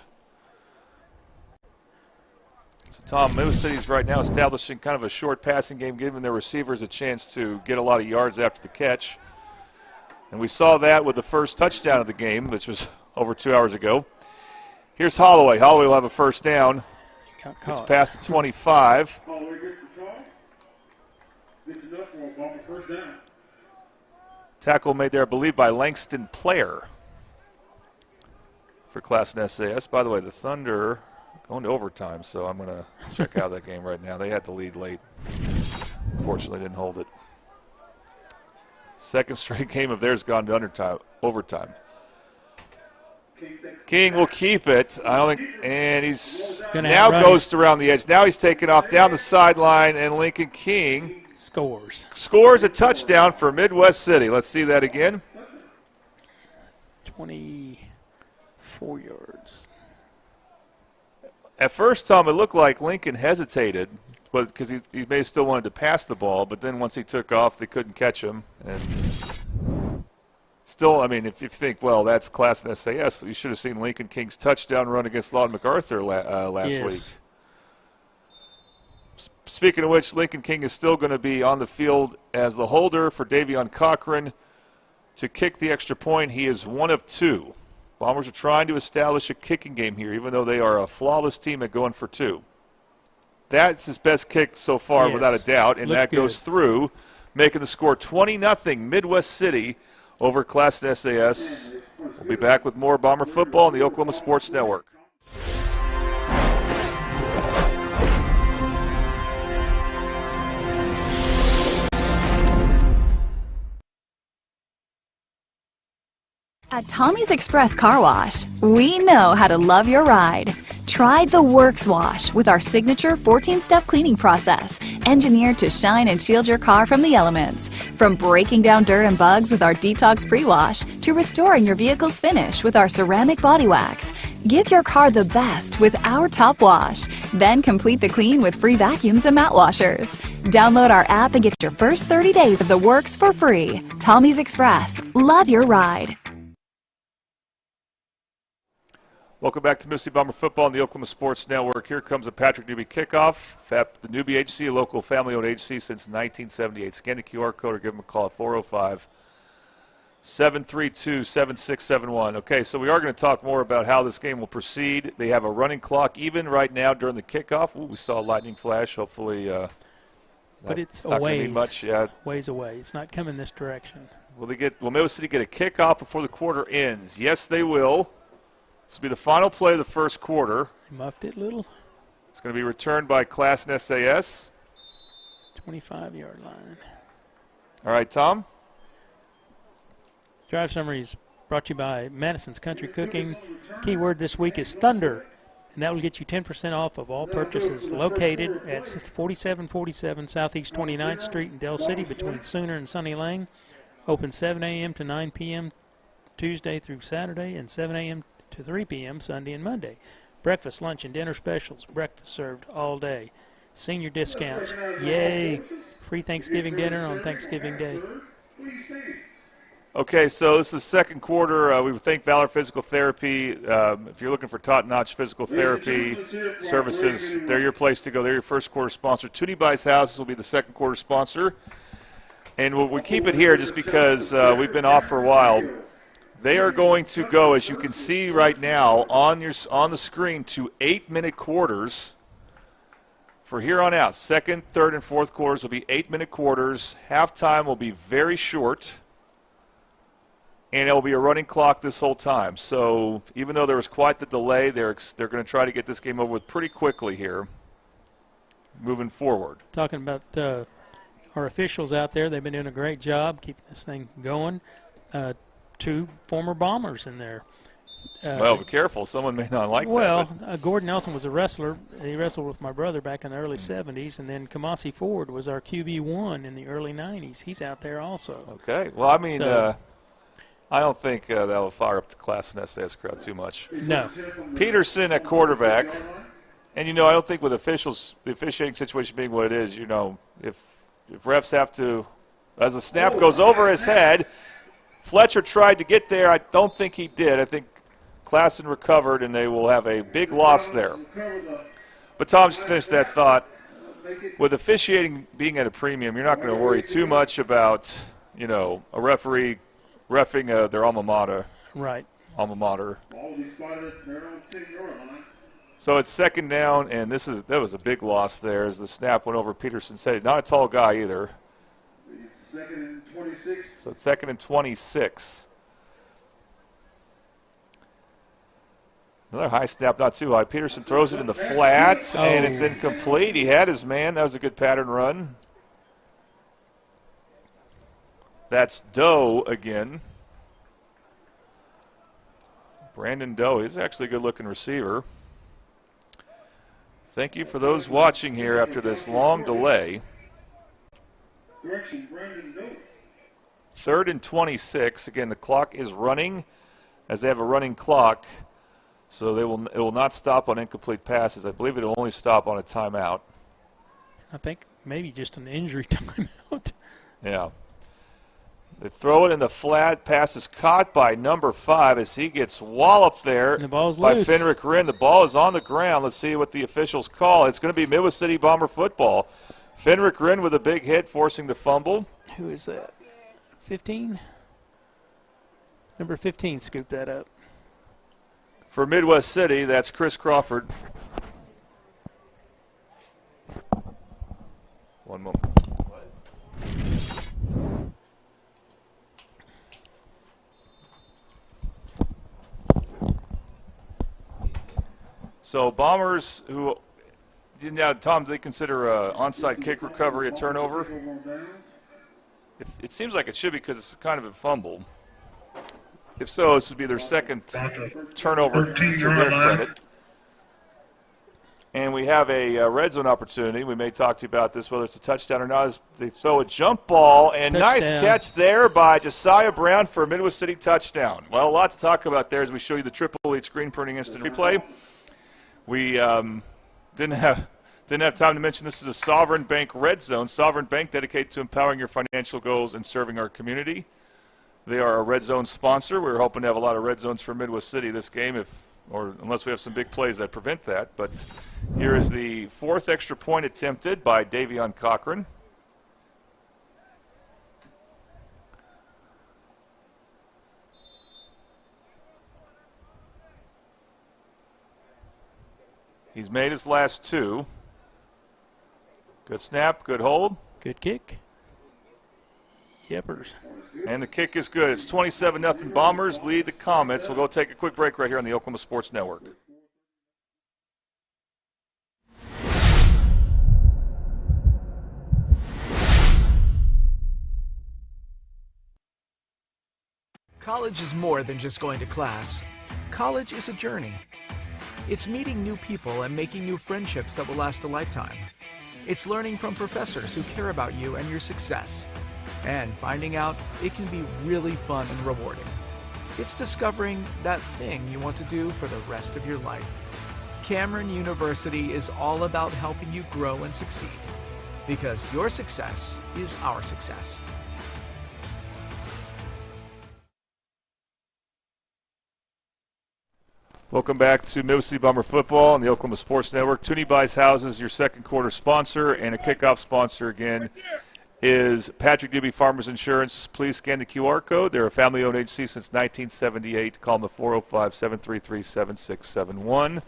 C: So, Tom, Midwest City is right now establishing kind of a short passing game, giving their receivers a chance to get a lot of yards after the catch. And we saw that with the first touchdown of the game, which was over 2 hours ago. Here's Holloway. Holloway will have a first down. Gets past the 25. Tackle made there, I believe, by Langston Player for Classen SAS. By the way, the Thunder going to overtime, so I'm going to check out that game right now. They had the lead late. Unfortunately, didn't hold it. Second straight game of theirs gone to overtime. King will keep it. And he's now goes around the edge. Now he's taken off down the sideline, and Lincoln King scores a touchdown for Midwest City. Let's see that again.
D: 24 yards.
C: At first, Tom, it looked like Lincoln hesitated, but because he may have still wanted to pass the ball, but then once he took off, they couldn't catch him. And still, I mean, if you think, well, that's Classen SAS, you should have seen Lincoln King's touchdown run against Lawton MacArthur last week. Speaking of which, Lincoln King is still going to be on the field as the holder for Davion Cochran to kick the extra point. He is 1 of 2. Bombers are trying to establish a kicking game here, even though they are a flawless team at going for 2. That's his best kick so far,
D: yes.
C: without a doubt, and that goes through, making the score 20-0 Midwest City over Classen SAS. We'll be back with more Bomber football on the Oklahoma Sports Network.
E: At Tommy's Express Car Wash, we know how to love your ride. Try the Works Wash with our signature 14-step cleaning process, engineered to shine and shield your car from the elements. From breaking down dirt and bugs with our Detox Pre-Wash to restoring your vehicle's finish with our ceramic body wax. Give your car the best with our Top Wash. Then complete the clean with free vacuums and mat washers. Download our app and get your first 30 days of the works for free. Tommy's Express. Love your ride.
C: Welcome back to Mississippi Bomber football on the Oklahoma Sports Network. Here comes a Patrick Newby kickoff. FAP, the Newby HC, a local family-owned HC since 1978. Scan the QR code or give them a call at 405-732-7671. Okay, so we are going to talk more about how this game will proceed. They have a running clock even right now during the kickoff. Ooh, we saw a lightning flash. Hopefully
D: but it's
C: not
D: a ways.
C: going to be much. Yeah.
D: It's ways away. It's not coming this direction.
C: Will Midwest City get a kickoff before the quarter ends? Yes, they will. This will be the final play of the first quarter.
D: He muffed it a little.
C: It's going to be returned by Classen SAS.
D: 25-yard line.
C: All right, Tom.
D: Drive summaries brought to you by Madison's Country Cooking. Keyword this week is Thunder, and that will get you 10% off of all purchases. Located at 4747 Southeast 29th Street in Del City between Sooner and Sunny Lane. Open 7 a.m. to 9 p.m. Tuesday through Saturday and 7 a.m. to 3 p.m. Sunday and Monday. Breakfast, lunch, and dinner specials. Breakfast served all day. Senior discounts. Yay! Free Thanksgiving dinner on Thanksgiving Day.
C: Okay, so this is the second quarter. We thank Valor Physical Therapy. If you're looking for top-notch physical therapy services, they're your place to go. They're your first quarter sponsor. Tootie Buys Houses will be the second quarter sponsor. And we'll keep it here just because we've been off for a while. They are going to go, as you can see right now on the screen, to 8-minute quarters for here on out. Second, third, and fourth quarters will be 8-minute quarters. Halftime will be very short, and it will be a running clock this whole time. So even though there was quite the delay, they're going to try to get this game over with pretty quickly here, moving forward.
D: Talking about our officials out there, they've been doing a great job keeping this thing going. 2 former Bombers in there.
C: Well, be careful. Someone may not like that.
D: Well, Gordon Nelson was a wrestler. He wrestled with my brother back in the early 70s, and then Kamasi Ford was our QB1 in the early 90s. He's out there also.
C: Okay. Well, I mean, I don't think that will fire up the Classen SAS crowd too much.
D: No.
C: Peterson at quarterback. And, I don't think with officials, the officiating situation being what it is, if refs have to, as the snap goes over his head, Fletcher tried to get there. I don't think he did. I think Classen recovered, and they will have a big loss there. But Tom just finished that thought. With officiating being at a premium, you're not going to worry too much about, a referee reffing their alma mater.
D: Right.
C: Alma mater. So it's second down, and that was a big loss there as the snap went over Peterson's head. Not a tall guy either.
N: Second and 26.
C: So it's second and 26. Another high snap, not too high. Peterson throws it in the flat, and it's incomplete. He had his man. That was a good pattern run. That's Doe again. Brandon Doe. He's actually a good-looking receiver. Thank you for those watching here after this long delay. Third and 26. Again, the clock is running as they have a running clock, so it will not stop on incomplete passes. I believe it will only stop on a timeout.
D: I think maybe just an injury timeout.
C: Yeah. They throw it in the flat. Pass is caught by number 5 as he gets walloped there
D: and the ball's
C: by
D: loose.
C: Fenric Rinn. The ball is on the ground. Let's see what the officials call. It's going to be Midwest City Bomber football. Fenric Rinn with a big hit, forcing the fumble.
D: Who is that? 15? Number 15 scooped that up.
C: For Midwest City, that's Chris Crawford. One moment. So Bombers, who now Tom, do they consider onside kick recovery a turnover? It seems like it should be because it's kind of a fumble. If so, this would be their second turnover to their credit. And we have a red zone opportunity. We may talk to you about this, whether it's a touchdown or not. As they throw a jump ball, and nice catch there by Josiah Brown for a Midwest City touchdown. Well, a lot to talk about there as we show you the triple lead screen printing instant replay. We didn't have time to mention this is a Sovereign Bank red zone. Sovereign Bank dedicated to empowering your financial goals and serving our community. They are a red zone sponsor. We were hoping to have a lot of red zones for Midwest City this game, unless we have some big plays that prevent that. But here is the 4th extra point attempted by Davion Cochran. He's made his last 2. Good snap, good hold.
D: Good kick. Yepers.
C: And the kick is good. It's 27-0 Bombers lead the Comets. We'll go take a quick break right here on the Oklahoma Sports Network.
H: College is more than just going to class. College is a journey. It's meeting new people and making new friendships that will last a lifetime. It's learning from professors who care about you and your success. And finding out it can be really fun and rewarding. It's discovering that thing you want to do for the rest of your life. Cameron University is all about helping you grow and succeed. Because your success is our success.
C: Welcome back to Midwest City Bomber football on the Oklahoma Sports Network. Toonie Buys Houses, your second quarter sponsor, and a kickoff sponsor again is Patrick Doobie Farmers Insurance. Please scan the QR code. They're a family-owned agency since 1978. Call them at 405-733-7671.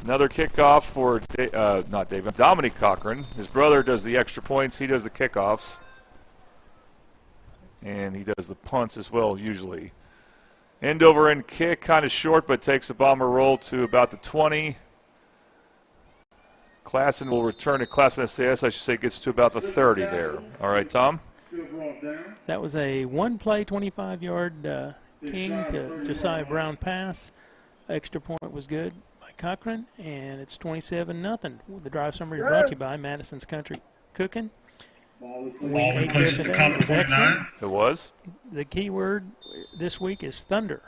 C: Another kickoff for Dominic Cochran. His brother does the extra points. He does the kickoffs. And he does the punts as well, usually. End over end kick, kind of short, but takes a Bomber roll to about the 20. Classen will return to Classen SAS, I should say, gets to about the 30 there. All right, Tom?
D: That was a one-play, 25-yard King to Josiah Brown pass. Extra point was good by Cochran, and it's 27-0. The drive summary is brought to you by Madison's Country Cooking. Week 8 there today was excellent.
C: It was.
D: The key word this week is thunder.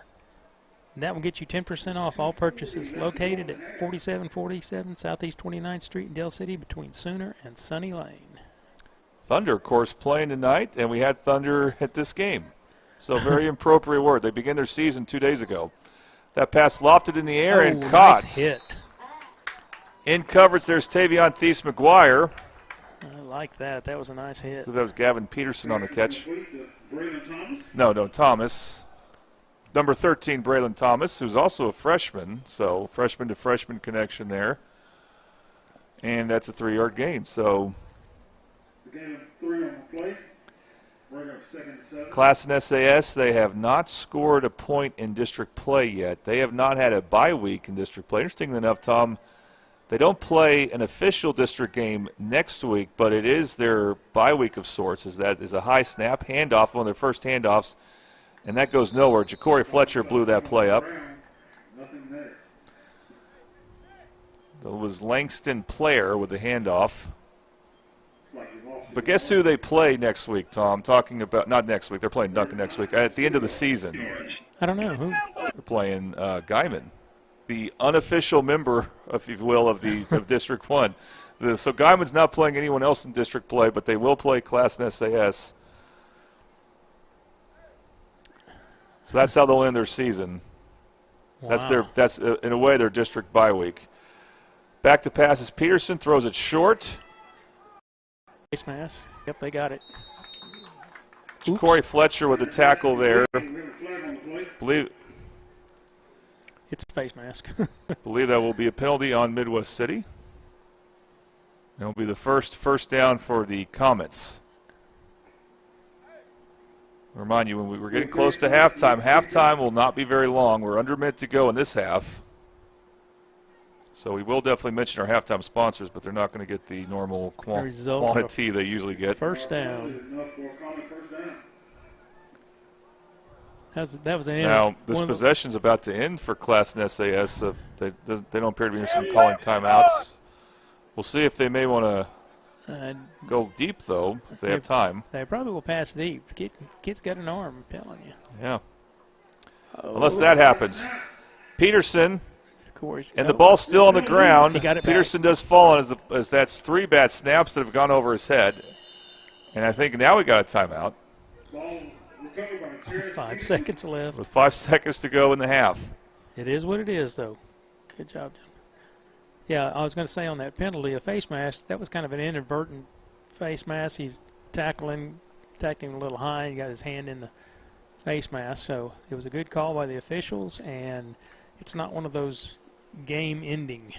D: And that will get you 10% off all purchases. Located at 4747 Southeast 29th Street in Dale City between Sooner and Sunny Lane.
C: Thunder, of course, playing tonight, and we had thunder at this game. So very appropriate word. They began their season 2 days ago. That pass lofted in the air and caught.
D: Nice hit.
C: In coverage, there's Tavion Thies-McGuire.
D: I like that. That was a nice hit.
C: So that was Gavin Peterson on the catch. No, Thomas. Number 13, Braylon Thomas, who's also a freshman. So freshman to freshman connection there. And that's a 3-yard gain. So Classen SAS, they have not scored a point in district play yet. They have not had a bye week in district play. Interestingly enough, Tom, they don't play an official district game next week, but it is their bye week of sorts. That is a high snap handoff, one of their first handoffs, and that goes nowhere. Ja'Cory Fletcher blew that play up. It was Langston Player with the handoff. But guess who they play next week, Tom? Talking about, not next week, they're playing Duncan next week. At the end of the season.
D: I don't know. Who?
C: They're playing Guyman, the unofficial member, if you will, of District 1. So Guyman's not playing anyone else in district play, but they will play Classen SAS. So that's how they'll end their season.
D: Wow.
C: That's in a way their district bye week. Back to passes. Peterson throws it short.
D: Face mask. Yep, they got it.
C: Corey Fletcher with the tackle there. Believe
D: it's a face mask.
C: believe that will be a penalty on Midwest City. It'll be the first down for the Comets. Remind you, when we're getting close to halftime will not be very long. We're under a minute to go in this half. So we will definitely mention our halftime sponsors, but they're not going to get the normal quantity they usually get.
D: First down. That was an
C: now, this possession's about to end for Classen SAS. They don't appear to be interested in calling timeouts. We'll see if they may want to go deep, though, if they have time.
D: They probably will pass deep. Kid's got an arm, I'm telling you.
C: Yeah. Unless that happens. Peterson, and the ball's still on the ground.
D: He got it
C: Peterson
D: back.
C: does fall on as that's 3 bad snaps that have gone over his head. And I think now we got a timeout.
D: 5 seconds left.
C: With 5 seconds to go in the half.
D: It is what it is, though. Good job, Jim. Yeah, I was going to say on that penalty, a face mask, that was kind of an inadvertent face mask. He's tackling a little high. He got his hand in the face mask. So it was a good call by the officials, and it's not one of those game-ending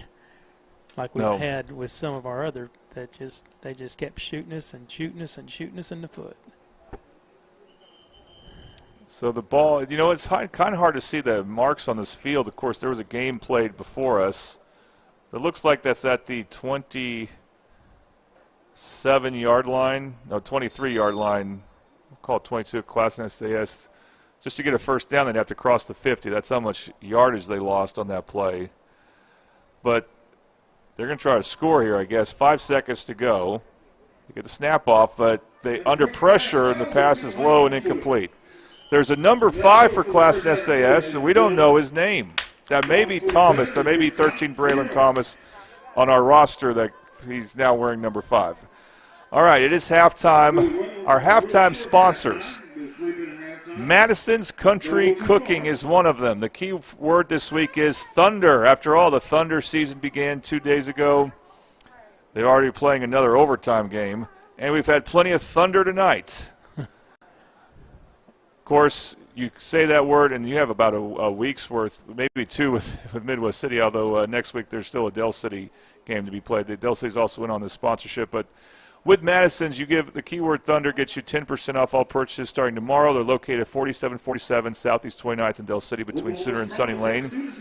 D: like we've had with some of our other that they just kept shooting us and shooting us and shooting us in the foot.
C: So the ball, it's kind of hard to see the marks on this field. Of course, there was a game played before us. It looks like that's at the 27-yard line. No, 23-yard line. We'll call it 22 at Classen SAS. Just to get a first down, they'd have to cross the 50. That's how much yardage they lost on that play. But they're going to try to score here, I guess. 5 seconds to go. They get the snap off, but they under pressure, and the pass is low and incomplete. There's a number 5 for Classen SAS, and we don't know his name. That may be Thomas. That may be 13 Braylon Thomas on our roster that he's now wearing number 5. All right, it is halftime. Our halftime sponsors. Madison's Country Cooking is one of them. The key word this week is thunder. After all, the Thunder season began 2 days ago. They're already playing another overtime game, and we've had plenty of thunder tonight. Of course, you say that word, and you have about a week's worth, maybe 2 with Midwest City, although next week there's still a Del City game to be played. The Del City's also in on this sponsorship. But with Madison's, you give the keyword Thunder, gets you 10% off all purchases starting tomorrow. They're located at 4747 Southeast 29th in Del City between Sooner and Sunny Lane.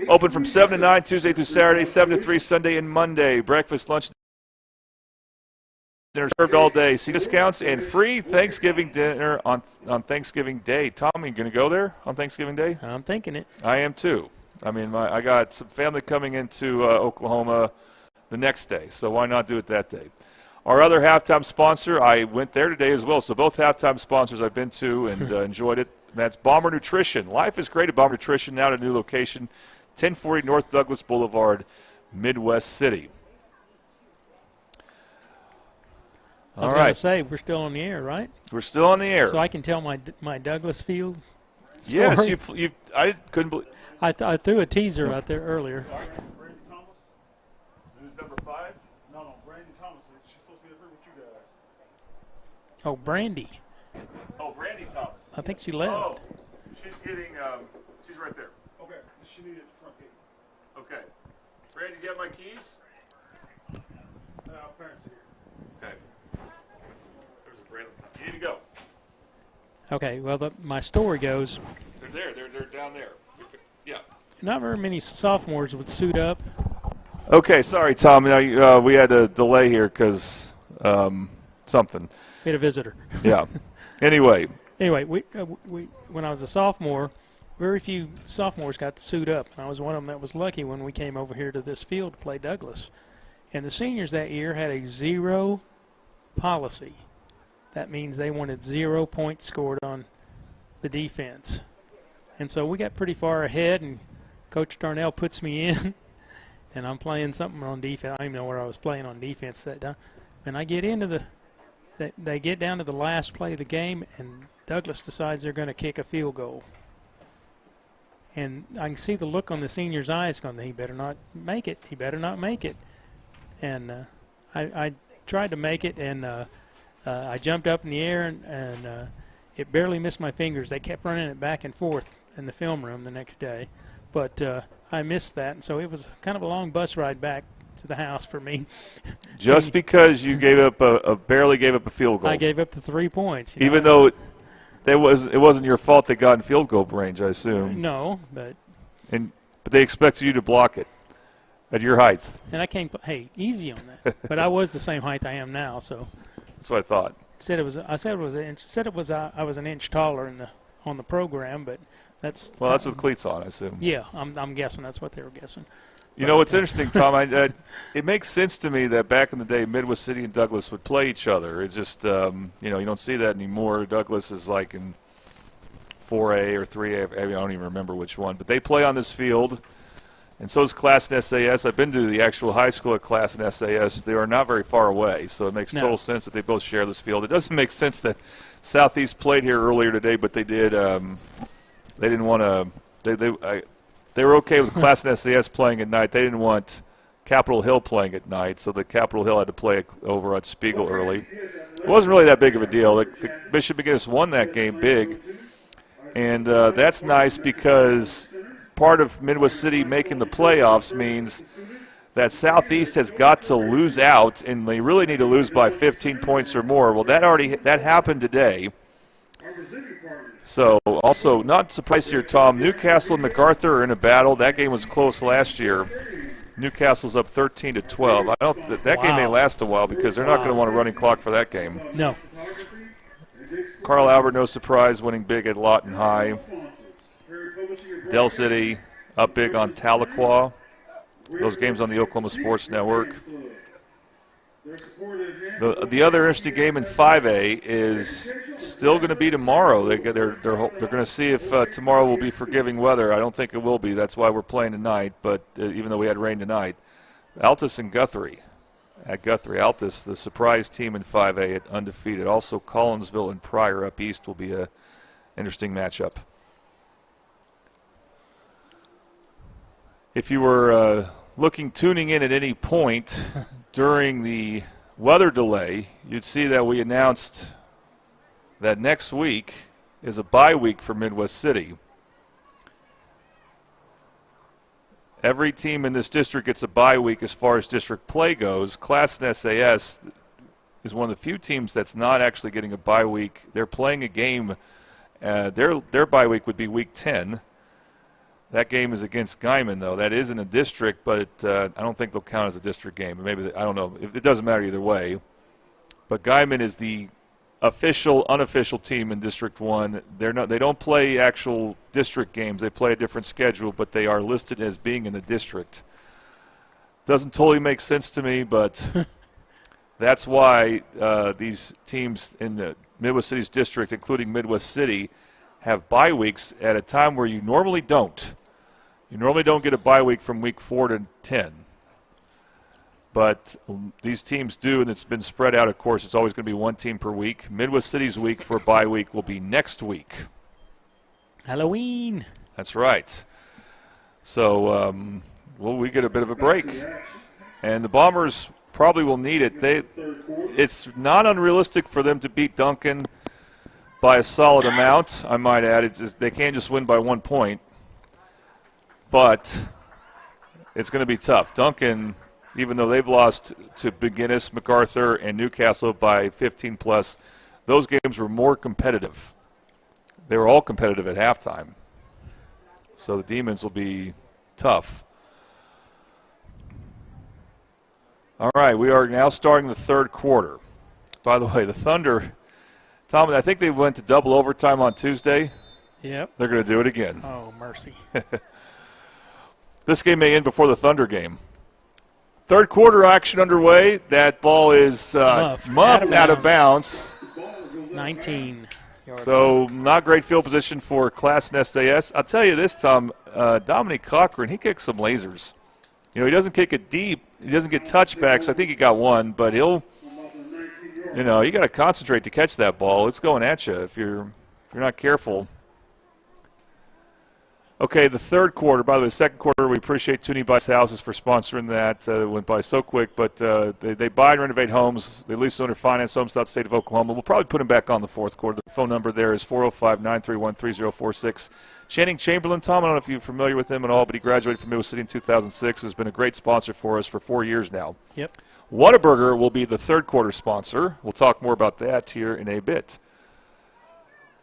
C: Open from 7 to 9 Tuesday through Saturday, 7 to 3 Sunday and Monday. Breakfast, lunch, dinner served all day. See discounts and free Thanksgiving dinner on Thanksgiving Day. Tom, are you going to go there on Thanksgiving Day?
D: I'm thinking it.
C: I am too. I mean, I got some family coming into Oklahoma the next day, so why not do it that day? Our other halftime sponsor, I went there today as well, so both halftime sponsors I've been to and enjoyed it. That's Bomber Nutrition. Life is great at Bomber Nutrition, now at a new location, 1040 North Douglas Boulevard, Midwest City.
D: I was going to say, we're still on the air, right?
C: We're still on the air.
D: So I can tell my Douglas Field story?
C: Yes, I couldn't believe.
D: I threw a teaser out there earlier.
L: Sorry, Brandy Thomas. Who's number 5? No, Brandy Thomas. She's supposed to be up here with you guys.
D: Oh, Brandy.
C: Oh, Brandy Thomas.
D: I think she left.
C: Oh, she's getting, she's right there.
L: Okay, she needed the front gate.
C: Okay. Brandy, do you have my keys?
L: Parents are here.
C: Okay. There's a Brandy. You need to go.
D: Okay, well, my story goes.
C: They're there. They're down there. Yeah.
D: Not very many sophomores would suit up.
C: Okay, sorry, Tom. We had a delay here because something.
D: We had a visitor.
C: Yeah. Anyway,
D: we when I was a sophomore, very few sophomores got to suit up. And I was one of them that was lucky when we came over here to this field to play Douglas. And the seniors that year had a 0 policy. That means they wanted 0 points scored on the defense. And so we got pretty far ahead, and Coach Darnell puts me in. and I'm playing something on defense. I don't even know where I was playing on defense that time. And I get into they get down to the last play of the game, and Douglas decides they're going to kick a field goal. And I can see the look on the senior's eyes going, he better not make it. He better not make it. And I tried to make it, and I jumped up in the air, and it barely missed my fingers. They kept running it back and forth in the film room the next day. But I missed that, and so it was kind of a long bus ride back to the house for me.
C: Just because you gave up barely gave up a field goal.
D: I gave up the 3 points.
C: Even though it wasn't your fault they got in field goal range, I assume.
D: No, but
C: they expected you to block it at your height.
D: And I came, hey, easy on that. But I was the same height I am now, so.
C: That's what I thought.
D: I was an inch taller on the program, but that's.
C: Well, that's with cleats on, I assume.
D: Yeah, I'm guessing that's what they were guessing.
C: You know what's interesting, Tom? It makes sense to me that back in the day, Midwest City and Douglas would play each other. It's just you don't see that anymore. Douglas is like in 4A or 3A. I don't even remember which one, but they play on this field, and so is Classen SAS. I've been to the actual high school at Classen SAS. They are not very far away, so it makes total sense that they both share this field. It doesn't make sense that Southeast played here earlier today, but they did. They didn't want to. They were okay with Classen SAS playing at night. They didn't want Capitol Hill playing at night, so the Capitol Hill had to play over at Spiegel early. It wasn't really that big of a deal. The Bishop McGinnis won that game big, and that's nice because part of Midwest City making the playoffs means that Southeast has got to lose out, and they really need to lose by 15 points or more. Well, that happened today. So, also, not surprised here, Tom, Newcastle and MacArthur are in a battle. That game was close last year. Newcastle's up 13-12. That game may last a while because they're not going to want a running clock for that game.
D: No.
C: Carl Albert, no surprise, winning big at Lawton High. Del City up big on Tahlequah. Those games on the Oklahoma Sports Network. The other interesting game in 5A is still going to be tomorrow. They're going to see if tomorrow will be forgiving weather. I don't think it will be. That's why we're playing tonight. But even though we had rain tonight, Altus and Guthrie. At Guthrie, Altus, the surprise team in 5A at undefeated. Also, Collinsville and Pryor up east will be an interesting matchup. If you were tuning in at any point during the weather delay, you'd see that we announced that next week is a bye week for Midwest City. Every team in this district gets a bye week as far as district play goes. Classen SAS is one of the few teams that's not actually getting a bye week. They're playing a game. Their bye week would be week 10. That game is against Guyman, though. That is in a district, but I don't think they'll count as a district game. Maybe I don't know. It doesn't matter either way. But Guyman is the official, unofficial team in District 1. They don't play actual district games. They play a different schedule, but they are listed as being in the district. Doesn't totally make sense to me, but that's why these teams in the Midwest City's district, including Midwest City, have bye weeks at a time where you normally don't. You normally don't get a bye week from week 4 to 10. But these teams do, and it's been spread out, of course. It's always going to be one team per week. Midwest City's week for bye week will be next week.
D: Halloween.
C: That's right. So, we get a bit of a break. And the Bombers probably will need it. It's not unrealistic for them to beat Duncan by a solid amount, I might add. They can't just win by 1 point. But it's going to be tough. Duncan, even though they've lost to McGinnis, MacArthur, and Newcastle by 15+, those games were more competitive. They were all competitive at halftime. So the Demons will be tough. All right, we are now starting the third quarter. By the way, the Thunder, Tom, I think they went to double overtime on Tuesday.
D: Yep.
C: They're going to do it again.
D: Oh, mercy.
C: This game may end before the Thunder game. Third quarter action underway. That ball is muffed out of bounds.
D: 19.
C: So not great field position for Classen SAS. I'll tell you this, Tom, Dominic Cochran, he kicked some lasers. You know, he doesn't kick it deep. He doesn't get touchbacks. I think he got one, but he'll, you know, you got to concentrate to catch that ball. It's going at you if you're not careful. Okay, the third quarter. By the way, the second quarter, we appreciate Toonie Buys Houses for sponsoring that. It went by so quick, but they buy and renovate homes. They lease, own, or finance homes throughout the state of Oklahoma. We'll probably put them back on the fourth quarter. The phone number there is 405-931-3046. Channing Chamberlain, Tom, I don't know if you're familiar with him at all, but he graduated from Midwest City in 2006. Has been a great sponsor for us for 4 years now.
D: Yep.
C: Whataburger will be the third quarter sponsor. We'll talk more about that here in a bit.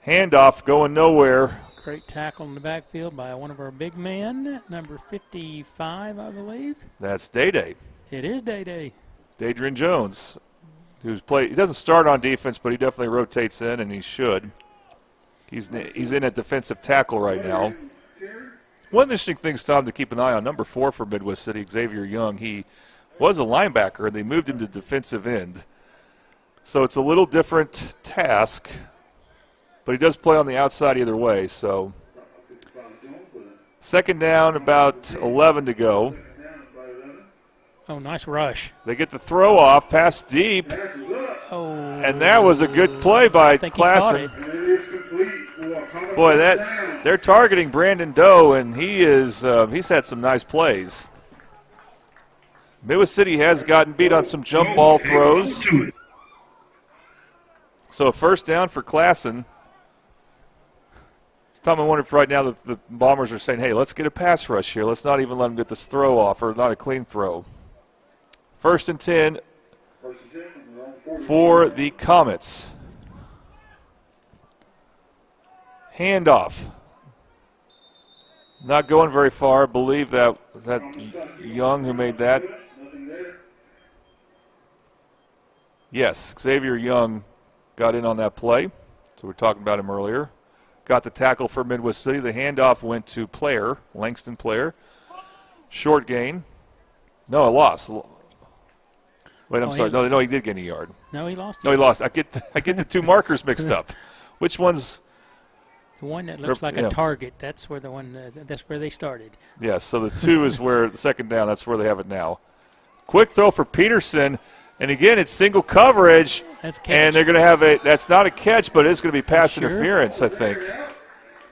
C: Handoff going nowhere.
D: Great tackle in the backfield by one of our big men, number 55, I believe.
C: That's Day-Day.
D: It is Day-Day.
C: Dadrian Jones, he doesn't start on defense, but he definitely rotates in, and he should. He's in at defensive tackle right now. One of the interesting things, Tom, to keep an eye on, number 4 for Midwest City, Xavier Young. He was a linebacker, and they moved him to defensive end. So it's a little different task, but he does play on the outside either way. So second down, about 11 to go.
D: Oh, nice rush.
C: They get the throw off, pass deep.
D: Oh,
C: and that was a good play by Classen. Boy, they're targeting Brandon Doe, and he's had some nice plays. Midwest City has gotten beat on some jump ball throws. So a first down for Classen. Tom, I wonder if right now the Bombers are saying, hey, let's get a pass rush here. Let's not even let them get this throw off, or not a clean throw. 1st and 10 for the Comets. Handoff. Not going very far. I believe that was that Young who made that. Yes, Xavier Young got in on that play. So we're talking about him earlier. Got the tackle for Midwest City. The handoff went to Langston Player. Short gain. No, a loss. Wait, I'm sorry. No, he did get a yard.
D: No, he lost.
C: No, he lost. I get the two markers mixed up. Which one's?
D: The one that looks like a target. That's where the one. That's where they started.
C: Yeah. So the 2 is where the second down. That's where they have it now. Quick throw for Peterson. And again, it's single coverage, and they're going to have that's not a catch, but it's going to be pass interference, I think.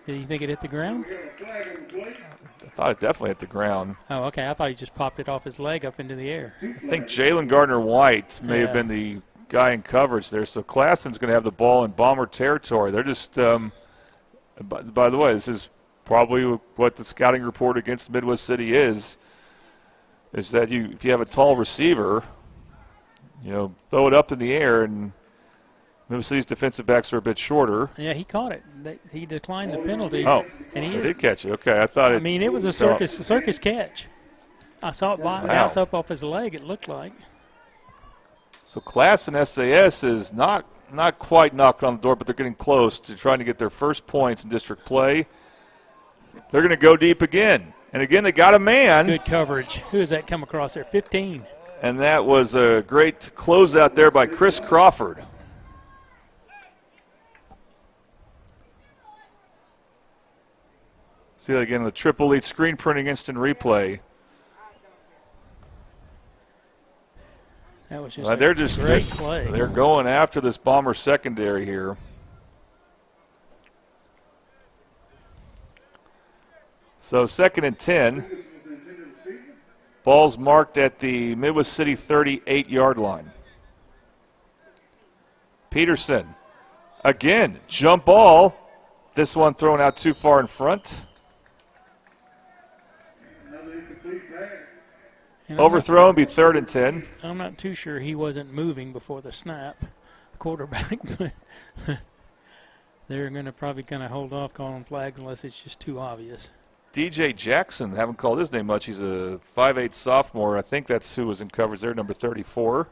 D: Did you think it hit the ground?
C: I thought it definitely hit the ground.
D: Oh, okay. I thought he just popped it off his leg up into the air.
C: I think Jalen Gardner-White may have been the guy in coverage there. So Klassen's going to have the ball in Bomber territory. They're just, by the way, this is probably what the scouting report against Midwest City is that if you have a tall receiver – throw it up in the air, and Midwest City's defensive backs are a bit shorter.
D: Yeah, he caught it. He declined the penalty.
C: Oh,
D: and he
C: did catch it. Okay, I thought it.
D: I mean, it was a circus catch. I saw it bounce up off his leg, it looked like.
C: So Classen SAS is not quite knocking on the door, but they're getting close to trying to get their first points in district play. They're going to go deep again. And again, they got a man.
D: Good coverage. Who does that come across there? 15.
C: And that was a great closeout there by Chris Crawford. See that again, the triple lead screen printing instant replay.
D: That was just a great play.
C: They're going after this Bomber secondary here. So 2nd and 10. Ball's marked at the Midwest City 38-yard line. Peterson, again, jump ball. This one thrown out too far in front. Overthrown, be 3rd and 10.
D: I'm not too sure he wasn't moving before the snap, the quarterback, but they're probably going to hold off calling flags unless it's just too obvious.
C: DJ Jackson, haven't called his name much. He's a 5'8" sophomore. I think that's who was in coverage there, number 34.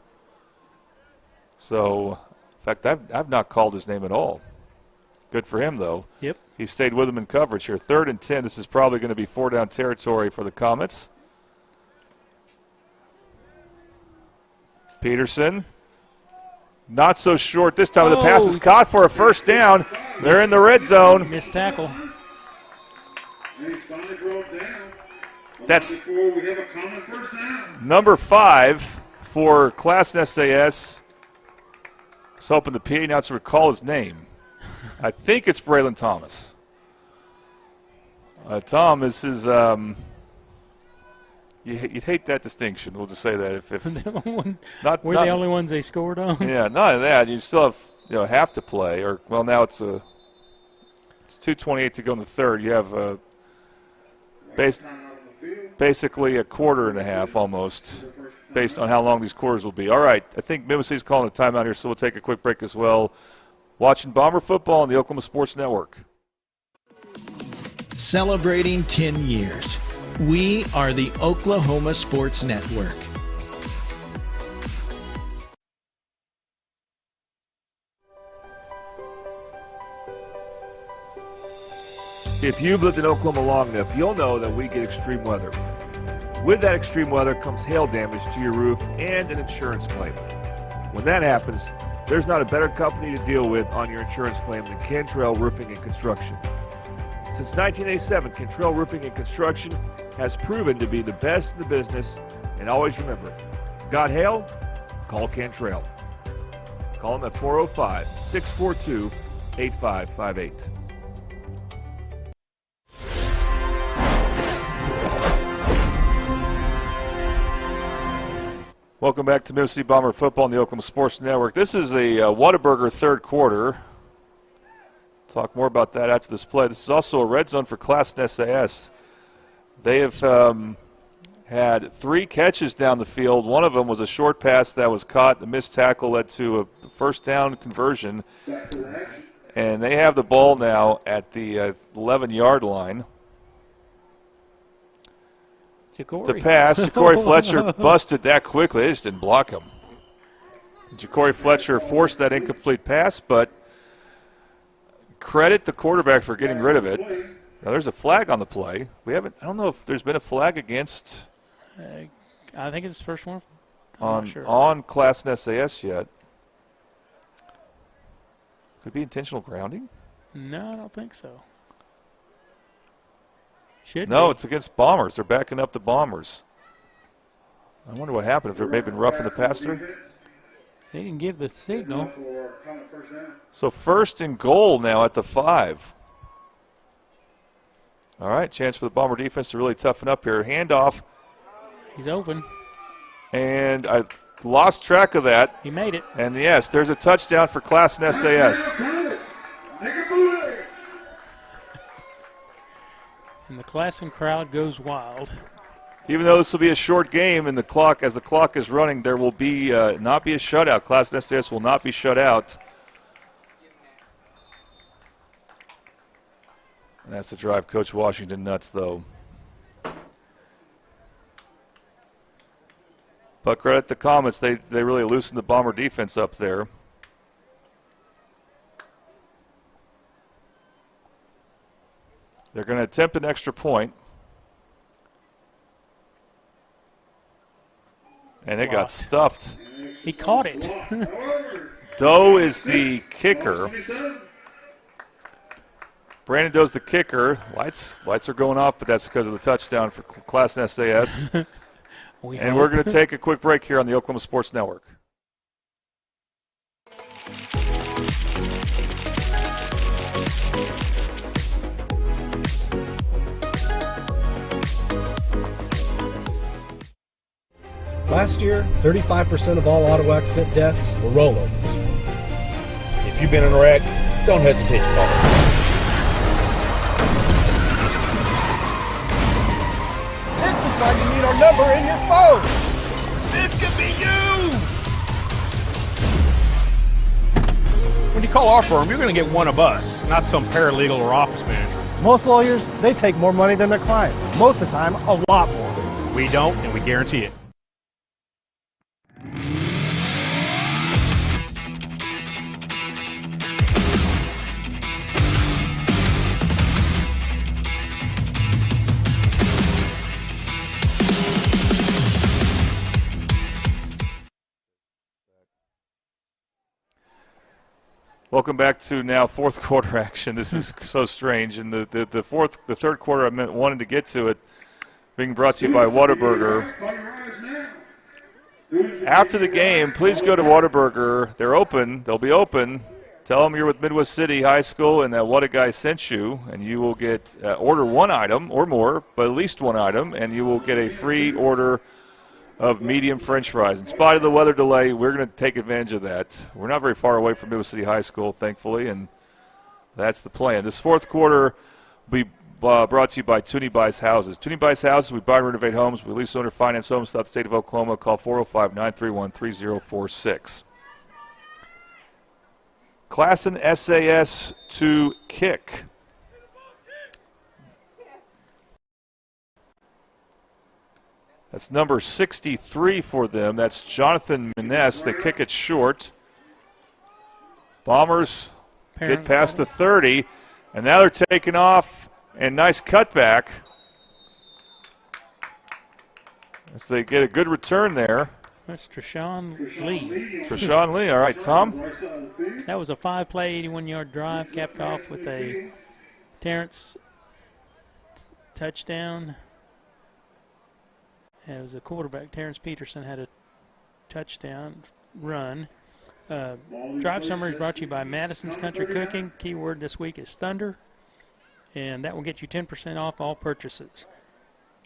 C: So, in fact, I've not called his name at all. Good for him, though.
D: Yep.
C: He stayed with him in coverage here. 3rd and 10. This is probably going to be 4-down territory for the Comets. Peterson. Not so short this time. The pass is caught for a first down. They're in the red zone.
D: Missed tackle.
C: That's number 5 for Classen SAS. I was hoping the PA announcer would call his name. I think it's Braylon Thomas. Tom, this is you'd hate that distinction. We'll just say that if
D: we're the only ones they scored on.
C: Yeah, not that you still have to play. Or well, now it's 2:28 to go in the third. You have basically a quarter and a half almost, based on how long these quarters will be. All right, I think Mimossy's calling a timeout here, so we'll take a quick break as well. Watching Bomber football on the Oklahoma Sports Network.
G: Celebrating 10 years. We are the Oklahoma Sports Network.
I: If you've lived in Oklahoma long enough, you'll know that we get extreme weather. With that extreme weather comes hail damage to your roof and an insurance claim. When that happens, there's not a better company to deal with on your insurance claim than Cantrell Roofing and Construction. Since 1987, Cantrell Roofing and Construction has proven to be the best in the business. And always remember, got hail? Call Cantrell. Call them at 405-642-8558.
C: Welcome back to Mississippi Bomber football on the Oklahoma Sports Network. This is a Whataburger third quarter. Talk more about that after this play. This is also a red zone for Classen SAS. They have had 3 catches down the field. One of them was a short pass that was caught. The missed tackle led to a first down conversion. And they have the ball now at the 11-yard line. The pass, Ja'Cory Fletcher busted that quickly. They just didn't block him. Ja'Cory Fletcher forced that incomplete pass, but credit the quarterback for getting rid of it. Now there's a flag on the play. I don't know if there's been a flag against.
D: I think it's the first one.
C: On Classen SAS yet. Could it be intentional grounding?
D: No, I don't think so.
C: No, it's against Bombers. They're backing up the Bombers. I wonder what happened, if they've been roughing the passer.
D: They didn't give the signal.
C: So first and goal now at the 5. All right, chance for the Bomber defense to really toughen up here. Handoff.
D: He's open.
C: And I lost track of that.
D: He made it.
C: And yes, there's a touchdown for Classen SAS.
D: And the Classen crowd goes wild.
C: Even though this will be a short game, and as the clock is running, there will be not be a shutout. Classen SAS will not be shut out. And that's to drive Coach Washington nuts, though. But credit the Comets, they really loosened the Bomber defense up there. They're going to attempt an extra point. And it got stuffed.
D: He caught it.
C: Doe is the kicker. Brandon Doe's the kicker. Lights are going off, but that's because of the touchdown for Classen SAS. And we're going to take a quick break here on the Oklahoma Sports Network.
J: Last year, 35% of all auto accident deaths were rollovers.
K: If you've been in a wreck, don't hesitate to call.
L: This is why you need our number in your phone. This could be you.
P: When you call our firm, you're going to get one of us, not some paralegal or office manager.
Q: Most lawyers, they take more money than their clients. Most of the time, a lot more.
P: We don't, and we guarantee it.
C: Welcome back to now fourth quarter action. This is so strange. And the third quarter I wanted to get to it. being brought to you by Whataburger. After the game, please go to Whataburger. They're open. They'll be open. Tell them you're with Midwest City High School and that What a Guy sent you, and you will get order one item or more, but at least one item, and you will get a free order of medium French fries. In spite of the weather delay, we're going to take advantage of that. We're not very far away from Midwest City High School, thankfully, and that's the plan. This fourth quarter will be brought to you by Tooney Buys Houses. Tooney Buys Houses, we buy and renovate homes. We lease, owner, finance homes throughout the state of Oklahoma. Call 405-931-3046. Classen SAS to kick. That's number 63 for them. That's Jonathan Miness. They kick it short. Bombers get past the 30, and now they're taking off, and nice cutback as they get a good return there.
D: That's Treshawn Lee.
C: Treshawn Lee. All right, Tom.
D: That was a 5-play, 81-yard drive, capped off with a Terrence touchdown. It was a quarterback. Terrence Peterson had a touchdown run. Drive summary is brought to you by Madison's Country Cooking. Keyword this week is thunder, and that will get you 10% off all purchases.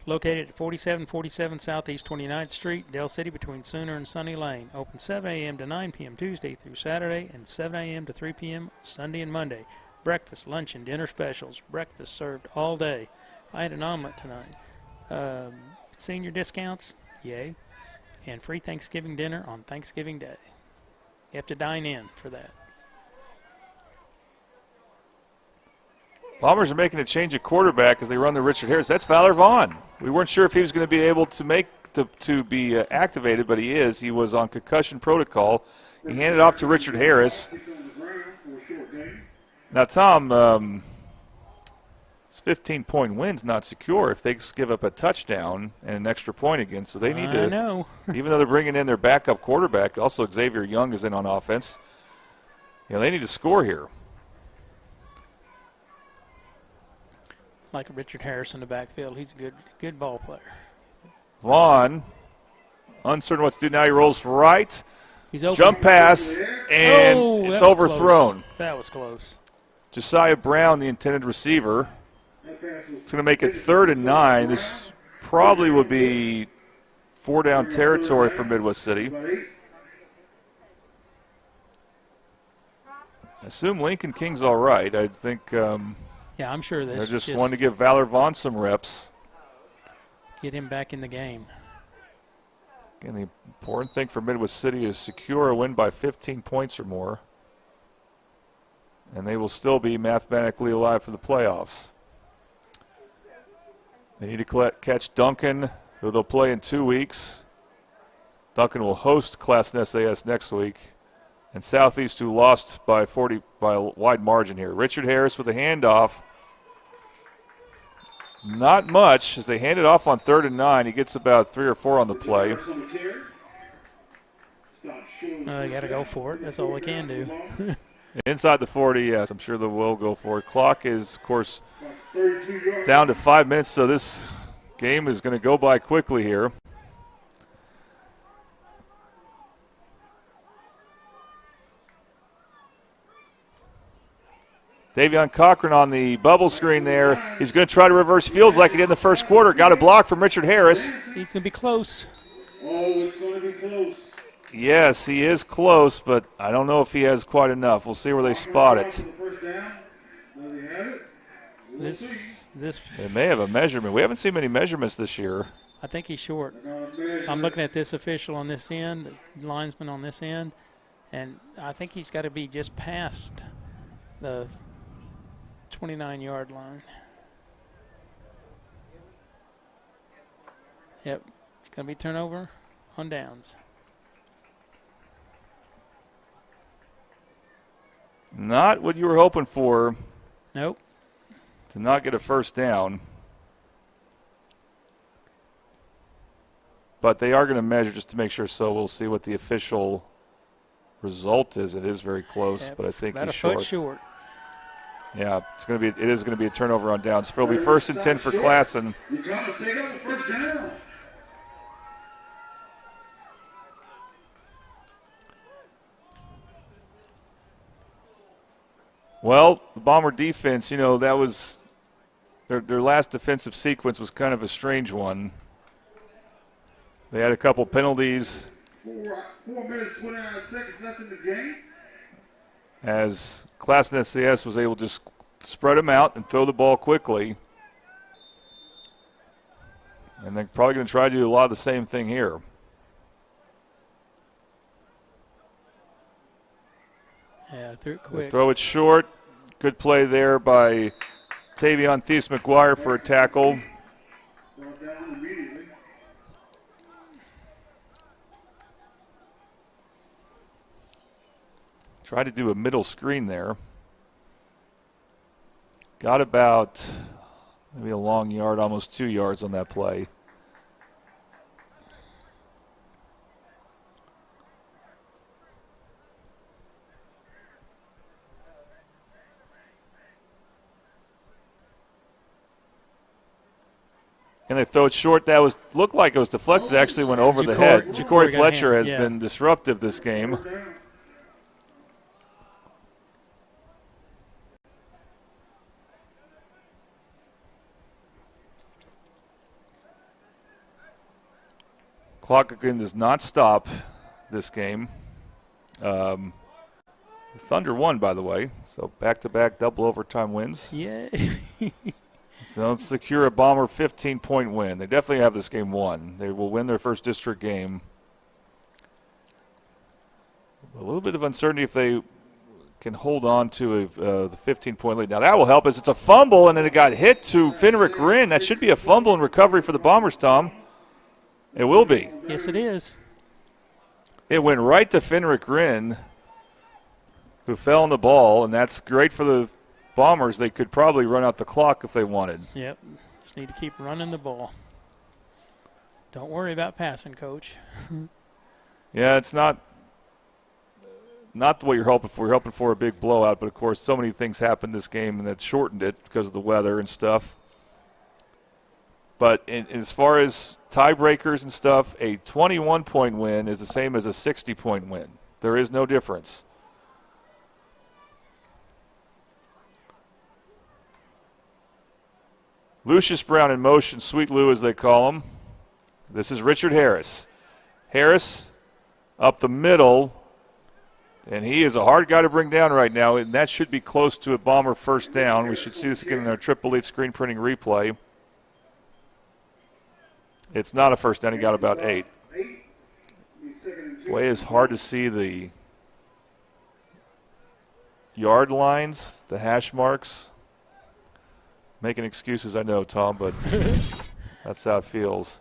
D: Located at 4747 Southeast 29th Street, Dell City, between Sooner and Sunny Lane. Open 7 a.m. to 9 p.m. Tuesday through Saturday, and 7 a.m. to 3 p.m. Sunday and Monday. Breakfast, lunch, and dinner specials. Breakfast served all day. I had an omelet tonight. Senior discounts, yay. And free Thanksgiving dinner on Thanksgiving Day. You have to dine in for that.
C: Bombers are making a change of quarterback as they run to Richard Harris. That's Valor Vaughn. We weren't sure if he was going to be able to be activated, but he is. He was on concussion protocol. He handed off to Richard Harris. Now, Tom, this 15-point win's not secure if they give up a touchdown and an extra point again. So they need to.
D: I know.
C: Even though they're bringing in their backup quarterback, also Xavier Young is in on offense. They need to score here.
D: Like Richard Harris in the backfield. He's a good ball player.
C: Vaughn, uncertain what to do now. He rolls right.
D: He's open.
C: Jump pass, and it's overthrown.
D: Close. That was close.
C: Josiah Brown, the intended receiver. It's going to make it 3rd and 9. This probably would be 4-down territory for Midwest City. I assume Lincoln King's all right. I think
D: yeah, I'm sure
C: they're just wanting to give Valor Vaughn some reps.
D: Get him back in the game.
C: Again, the important thing for Midwest City is secure a win by 15 points or more, and they will still be mathematically alive for the playoffs. They need to catch Duncan, who they'll play in 2 weeks. Duncan will host Classen SAS next week. And Southeast, who lost by a wide margin here. Richard Harris with a handoff. Not much as they hand it off on 3rd and 9. He gets about 3 or 4 on the play.
D: You got to go for it. That's all they can do.
C: Inside the 40, yes, I'm sure they will go for it. Clock is, of course, down to 5 minutes, so this game is going to go by quickly here. Davion Cochran on the bubble screen there. He's going to try to reverse fields like he did in the first quarter. Got a block from Richard Harris.
D: He's going to be close.
N: Oh, it's going to be close.
C: Yes, he is close, but I don't know if he has quite enough. We'll see where they spot it.
D: They
C: may have a measurement. We haven't seen many measurements this year.
D: I think he's short. I'm looking at this official on this end, the linesman on this end, and I think he's got to be just past the 29-yard line. Yep, it's going to be turnover on downs.
C: Not what you were hoping for.
D: Nope.
C: To not get a first down. But they are going to measure just to make sure, so we'll see what the official result is. It is very close, but I think
D: about
C: he's
D: a foot short.
C: Yeah, it is going to be a turnover on downs. So it'll be 1st and 10 for Classen.
N: You're trying to take up the first down.
C: Well, the Bomber defense, that was their last defensive sequence was kind of a strange one. They had a couple penalties.
N: 4 minutes, 29 seconds left in the game.
C: As Classen SAS was able to just spread them out and throw the ball quickly. And they're probably going to try to do a lot of the same thing here.
D: Yeah, threw it quick.
C: They throw it short. Good play there by Tavion Thies-McGuire for a tackle. Try to do a middle screen there. Got about maybe a long yard, almost 2 yards on that play. And they throw it short. That looked like it was deflected. Actually went over the head. Ja'Cory Fletcher has been disruptive this game. Clock again does not stop this game. The Thunder won, by the way, so back-to-back double overtime wins.
D: Yeah.
C: So let's secure a Bomber 15-point win. They definitely have this game won. They will win their first district game. A little bit of uncertainty if they can hold on to the 15-point lead. Now that will help us. It's a fumble, and then it got hit to Fenric Rinn. That should be a fumble and recovery for the Bombers, Tom. It will be.
D: Yes, it is.
C: It went right to Fenric Rinn, who fell on the ball, and that's great for the Bombers. They could probably run out the clock if they wanted.
D: Yep. Just need to keep running the ball. Don't worry about passing, Coach.
C: Yeah, it's not what you're hoping for. You're hoping for a big blowout, but, of course, so many things happened this game, and that shortened it because of the weather and stuff. But as far as tiebreakers and stuff, a 21-point win is the same as a 60-point win. There is no difference. Lucius Brown in motion, Sweet Lou as they call him. This is Richard Harris. Harris up the middle, and he is a hard guy to bring down right now, and that should be close to a Bomber first down. We should see this again in our Triple Elite screen printing replay. It's not a first down. He got about 8. Boy, it's hard to see the yard lines, the hash marks. Making excuses, I know, Tom, but that's how it feels.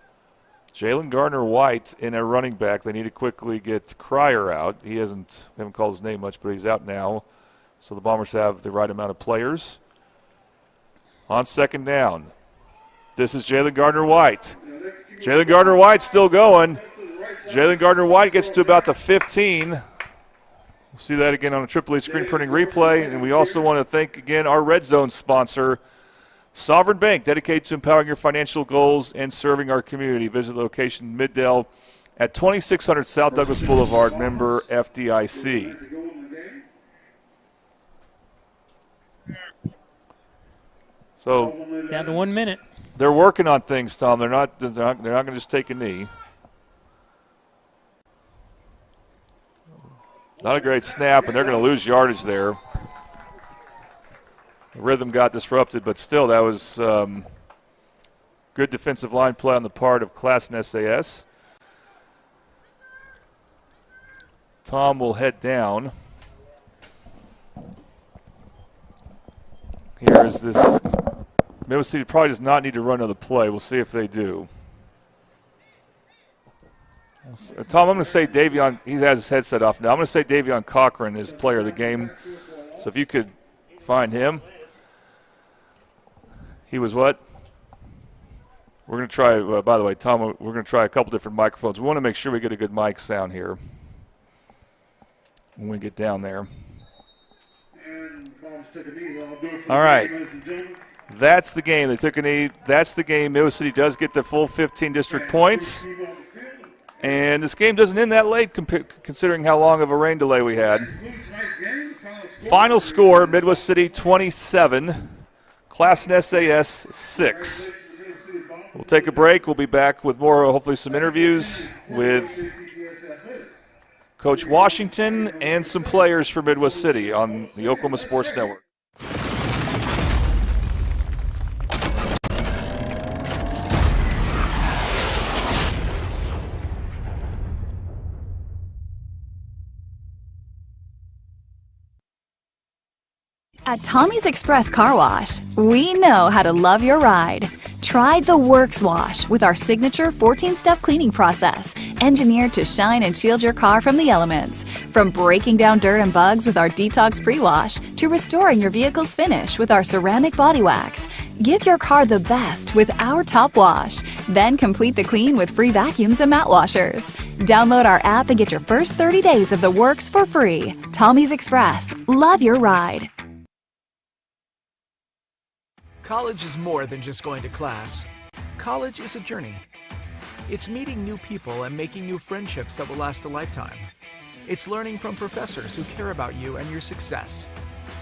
C: Jalen Gardner-White in a running back. They need to quickly get Cryer out. We haven't called his name much, but he's out now. So the Bombers have the right amount of players. On second down, this is Jalen Gardner-White. Jalen Gardner-White still going. Jalen Gardner-White gets to about the 15. We'll see that again on a Triple Elite screen printing replay. And we also want to thank again our Red Zone sponsor, Sovereign Bank, dedicated to empowering your financial goals and serving our community. Visit the location in Middale at 2600 South Douglas Boulevard, member FDIC. So
D: down to 1 minute.
C: They're working on things, Tom. They're not going to just take a knee. Not a great snap, and they're going to lose yardage there. The rhythm got disrupted, but still that was good defensive line play on the part of Classen SAS. Tom will head down. Here is this. Middle City probably does not need to run another play. We'll see if they do. Tom, I'm going to say Davion, he has his headset off now. I'm going to say Davion Cochran is player of the game. So if you could find him. He was what? We're going to try, by the way, Tom, we're going to try a couple different microphones. We want to make sure we get a good mic sound here when we get down there.
N: And Bombs
C: All right. That's the game. They took a knee. That's the game. Middle City does get the full 15 district points. And this game doesn't end that late considering how long of a rain delay we had. Final score, Midwest City 27, Classen SAS 6. We'll take a break. We'll be back with more, hopefully some interviews with Coach Washington and some players for Midwest City on the Oklahoma Sports Network.
E: At Tommy's Express Car Wash, we know how to love your ride. Try the Works Wash with our signature 14-step cleaning process, engineered to shine and shield your car from the elements. From breaking down dirt and bugs with our Detox Pre-Wash to restoring your vehicle's finish with our ceramic body wax. Give your car the best with our Top Wash. Then complete the clean with free vacuums and mat washers. Download our app and get your first 30 days of the works for free. Tommy's Express. Love your ride.
H: College is more than just going to class. College is a journey. It's meeting new people and making new friendships that will last a lifetime. It's learning from professors who care about you and your success.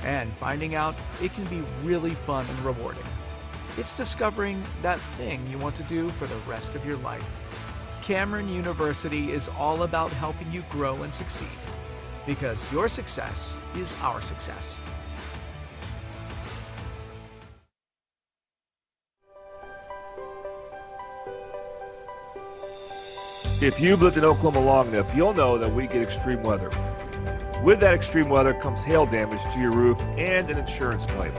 H: And finding out it can be really fun and rewarding. It's discovering that thing you want to do for the rest of your life. Cameron University is all about helping you grow and succeed. Because your success is our success.
I: If you've lived in Oklahoma long enough, you'll know that we get extreme weather. With that extreme weather comes hail damage to your roof and an insurance claim.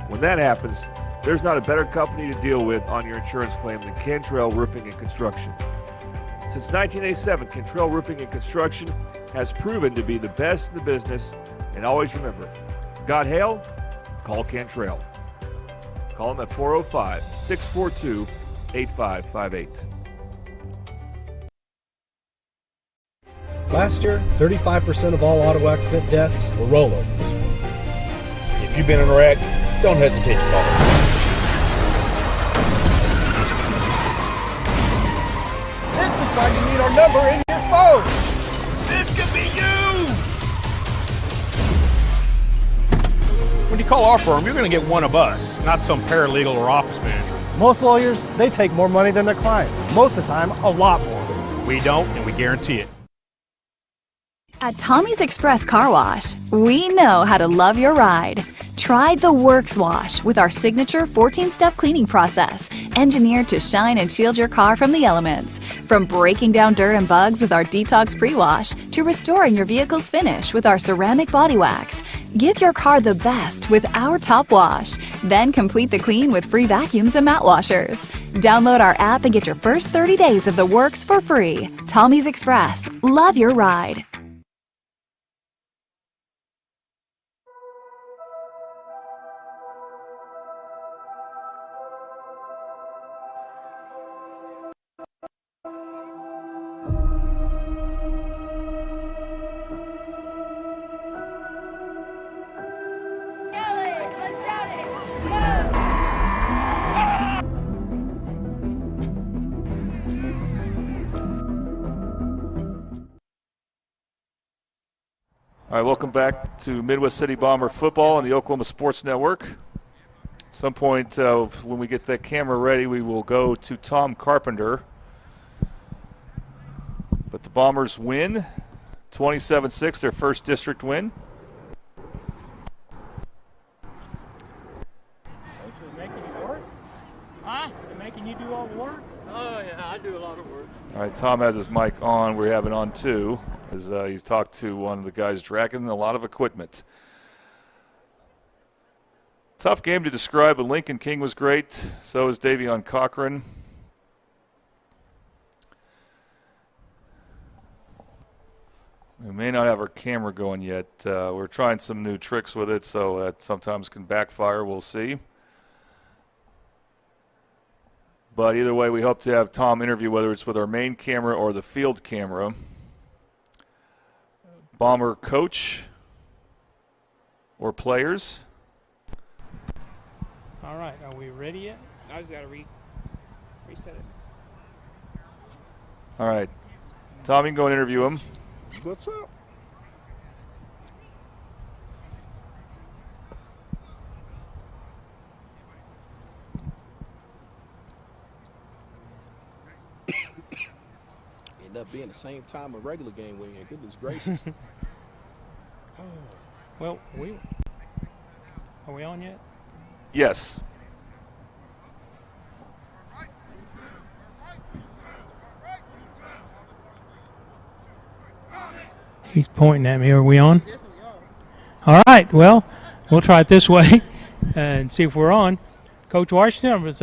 I: When that happens, there's not a better company to deal with on your insurance claim than Cantrell Roofing and Construction. Since 1987, Cantrell Roofing and Construction has proven to be the best in the business, and always remember, got hail? Call Cantrell. Call them at 405-642-8558.
J: Last year, 35% of all auto accident deaths were rollovers.
K: If you've been in a wreck, don't hesitate to call.
Q: This is why you need our number in your phone.
P: This could be you! When you call our firm, you're going to get one of us, not some paralegal or office manager.
Q: Most lawyers, they take more money than their clients. Most of the time, a lot more.
P: We don't, and we guarantee it.
E: At Tommy's Express Car Wash, we know how to love your ride. Try the Works Wash with our signature 14-step cleaning process, engineered to shine and shield your car from the elements. From breaking down dirt and bugs with our Detox Pre-Wash to restoring your vehicle's finish with our ceramic body wax. Give your car the best with our Top Wash. Then complete the clean with free vacuums and mat washers. Download our app and get your first 30 days of the works for free. Tommy's Express. Love your ride.
C: All right, welcome back to Midwest City Bomber football on the Oklahoma Sports Network. At some point when we get that camera ready, we will go to Tom Carpenter. But the Bombers win 27-6, their first district win.
D: Coach, is it making you work? Huh? Is it making you do all the work?
R: Oh, yeah, I do a lot of work.
C: All right, Tom has his mic on. We have it on, too, as he's talked to one of the guys dragging a lot of equipment. Tough game to describe, but Lincoln King was great. So is Davion Cochran. We may not have our camera going yet. We're trying some new tricks with it, so that sometimes can backfire. We'll see. But either way, we hope to have Tom interview, whether it's with our main camera or the field camera. Bomber coach or players.
D: All right, are we ready yet?
M: I just got to reset it.
C: All right. Tom, you can go and interview him.
F: What's up? End up being the same time a regular game win. Goodness gracious.
D: Well, are we on yet?
C: Yes.
D: He's pointing at me. Are we on? All right. Well, we'll try it this way and see if we're on. Coach Washington was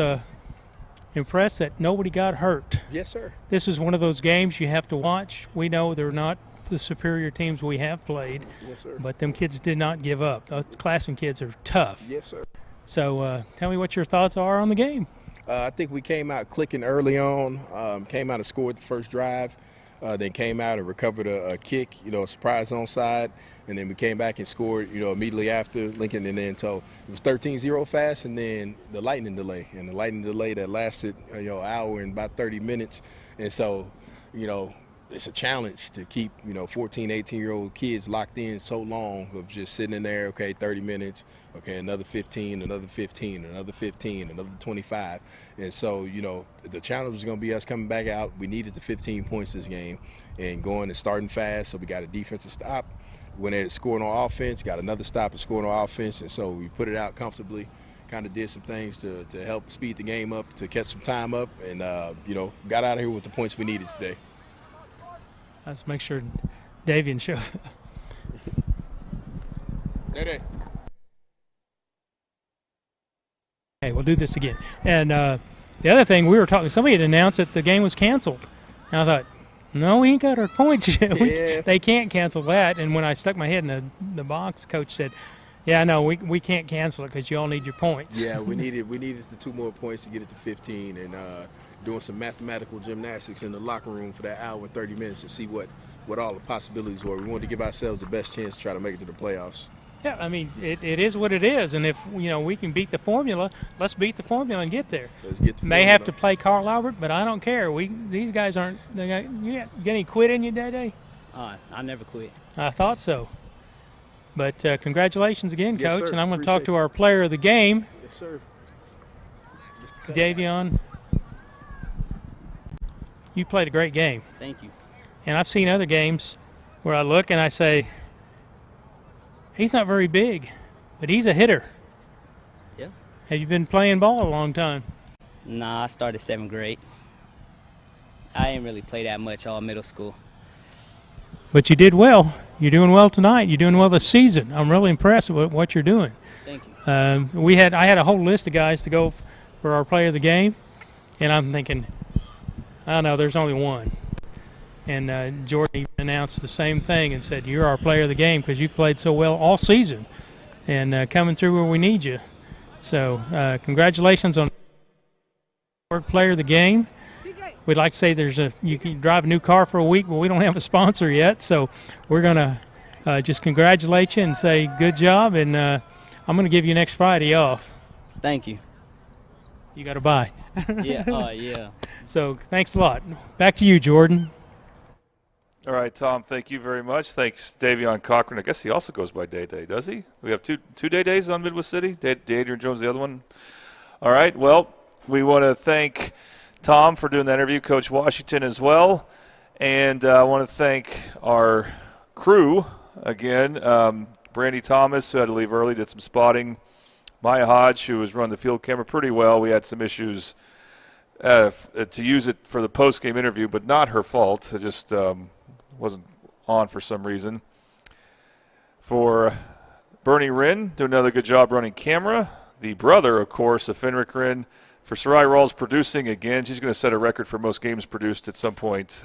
D: impressed that nobody got hurt.
F: Yes, sir.
D: This is one of those games you have to watch. We know they're not the superior teams we have played,
F: yes, sir.
D: But them kids did not give up. Those Classen kids are tough.
F: Yes, sir.
D: So tell me what your thoughts are on the game.
F: I think we came out clicking early on, came out and scored the first drive, then came out and recovered a kick, a surprise onside, and then we came back and scored, immediately after Lincoln. And then so it was 13-0 fast, and then the lightning delay. And the lightning delay that lasted, an hour and about 30 minutes. And so, it's a challenge to keep, 14, 18-year-old kids locked in so long of just sitting in there, okay, 30 minutes, okay, another 15, another 15, another 15, another 25. And so, the challenge was going to be us coming back out. We needed the 15 points this game and going and starting fast, so we got a defensive stop. Went in and scoring on offense, got another stop and scoring on offense, and so we put it out comfortably. Kind of did some things to help speed the game up, to catch some time up, and, got out of here with the points we needed today.
D: Let's make sure Davian show.
F: Hey.
D: Okay, we'll do this again. And the other thing, we were talking, somebody had announced that the game was canceled. And I thought, no, we ain't got our points yet.
F: Yeah.
D: They can't cancel that. And when I stuck my head in the box, coach said, yeah, no, we can't cancel it because you all need your points.
F: Yeah, we needed the 2 more points to get it to 15, and doing some mathematical gymnastics in the locker room for that hour and 30 minutes to see what all the possibilities were. We wanted to give ourselves the best chance to try to make it to the playoffs.
D: Yeah, I mean, it is what it is, and if we can beat the formula, let's beat the formula and get there.
F: Let's get the
D: May have to play Carl Albert, but I don't care. These guys aren't. You got any quit in you, Day?
R: I never quit.
D: I thought so. But congratulations again,
F: Yes,
D: Coach,
F: sir.
D: and I'm going to
F: Appreciate
D: talk to
F: you.
D: our player of the game,
F: Yes, sir.
D: Davion. You played a great game.
R: Thank you.
D: And I've seen other games where I look and I say, he's not very big, but he's a hitter.
R: Yeah.
D: Have you been playing ball a long time?
R: Nah, I started 7th grade. I didn't really play that much all middle school.
D: But you did well. You're doing well tonight. You're doing well this season. I'm really impressed with what you're doing.
R: Thank you.
D: I had a whole list of guys to go for our player of the game, and I'm thinking, I don't know, there's only one. And Jordan even announced the same thing and said, you're our player of the game because you've played so well all season and coming through where we need you. So congratulations on player of the game. We'd like to say you can drive a new car for a week, but we don't have a sponsor yet. So we're going to just congratulate you and say good job, and I'm going to give you next Friday off.
R: Thank you.
D: You got to buy.
R: Yeah. Yeah.
D: So thanks a lot. Back to you, Jordan.
C: All right, Tom, thank you very much. Thanks, Davion Cochran. I guess he also goes by Day, does he? We have two Day-Days on Midwest City. Adrian Jones, the other one. All right, well, we want to thank Tom for doing that interview, Coach Washington as well. And I want to thank our crew again. Brandy Thomas, who had to leave early, did some spotting. Maya Hodge, who was running the field camera pretty well. We had some issues to use it for the post-game interview, but not her fault. It just wasn't on for some reason. For Bernie Wren, doing another good job running camera. The brother, of course, of Fenric Wren. For Sarai Rawls producing again. She's going to set a record for most games produced at some point,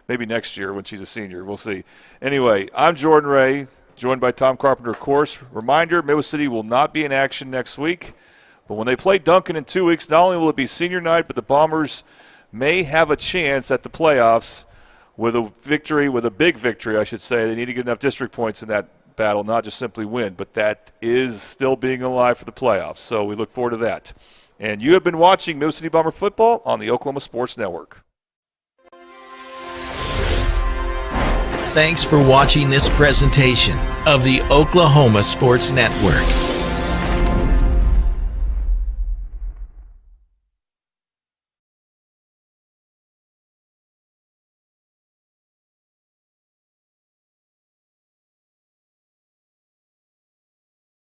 C: maybe next year when she's a senior. We'll see. Anyway, I'm Jordan Ray, joined by Tom Carpenter, of course. Reminder, Midwest City will not be in action next week. But when they play Duncan in 2 weeks, not only will it be senior night, but the Bombers may have a chance at the playoffs with a big victory, I should say. They need to get enough district points in that battle, not just simply win, but that is still being alive for the playoffs. So we look forward to that. And you have been watching Middle City Bomber football on the Oklahoma Sports Network.
G: Thanks for watching this presentation of the Oklahoma Sports Network.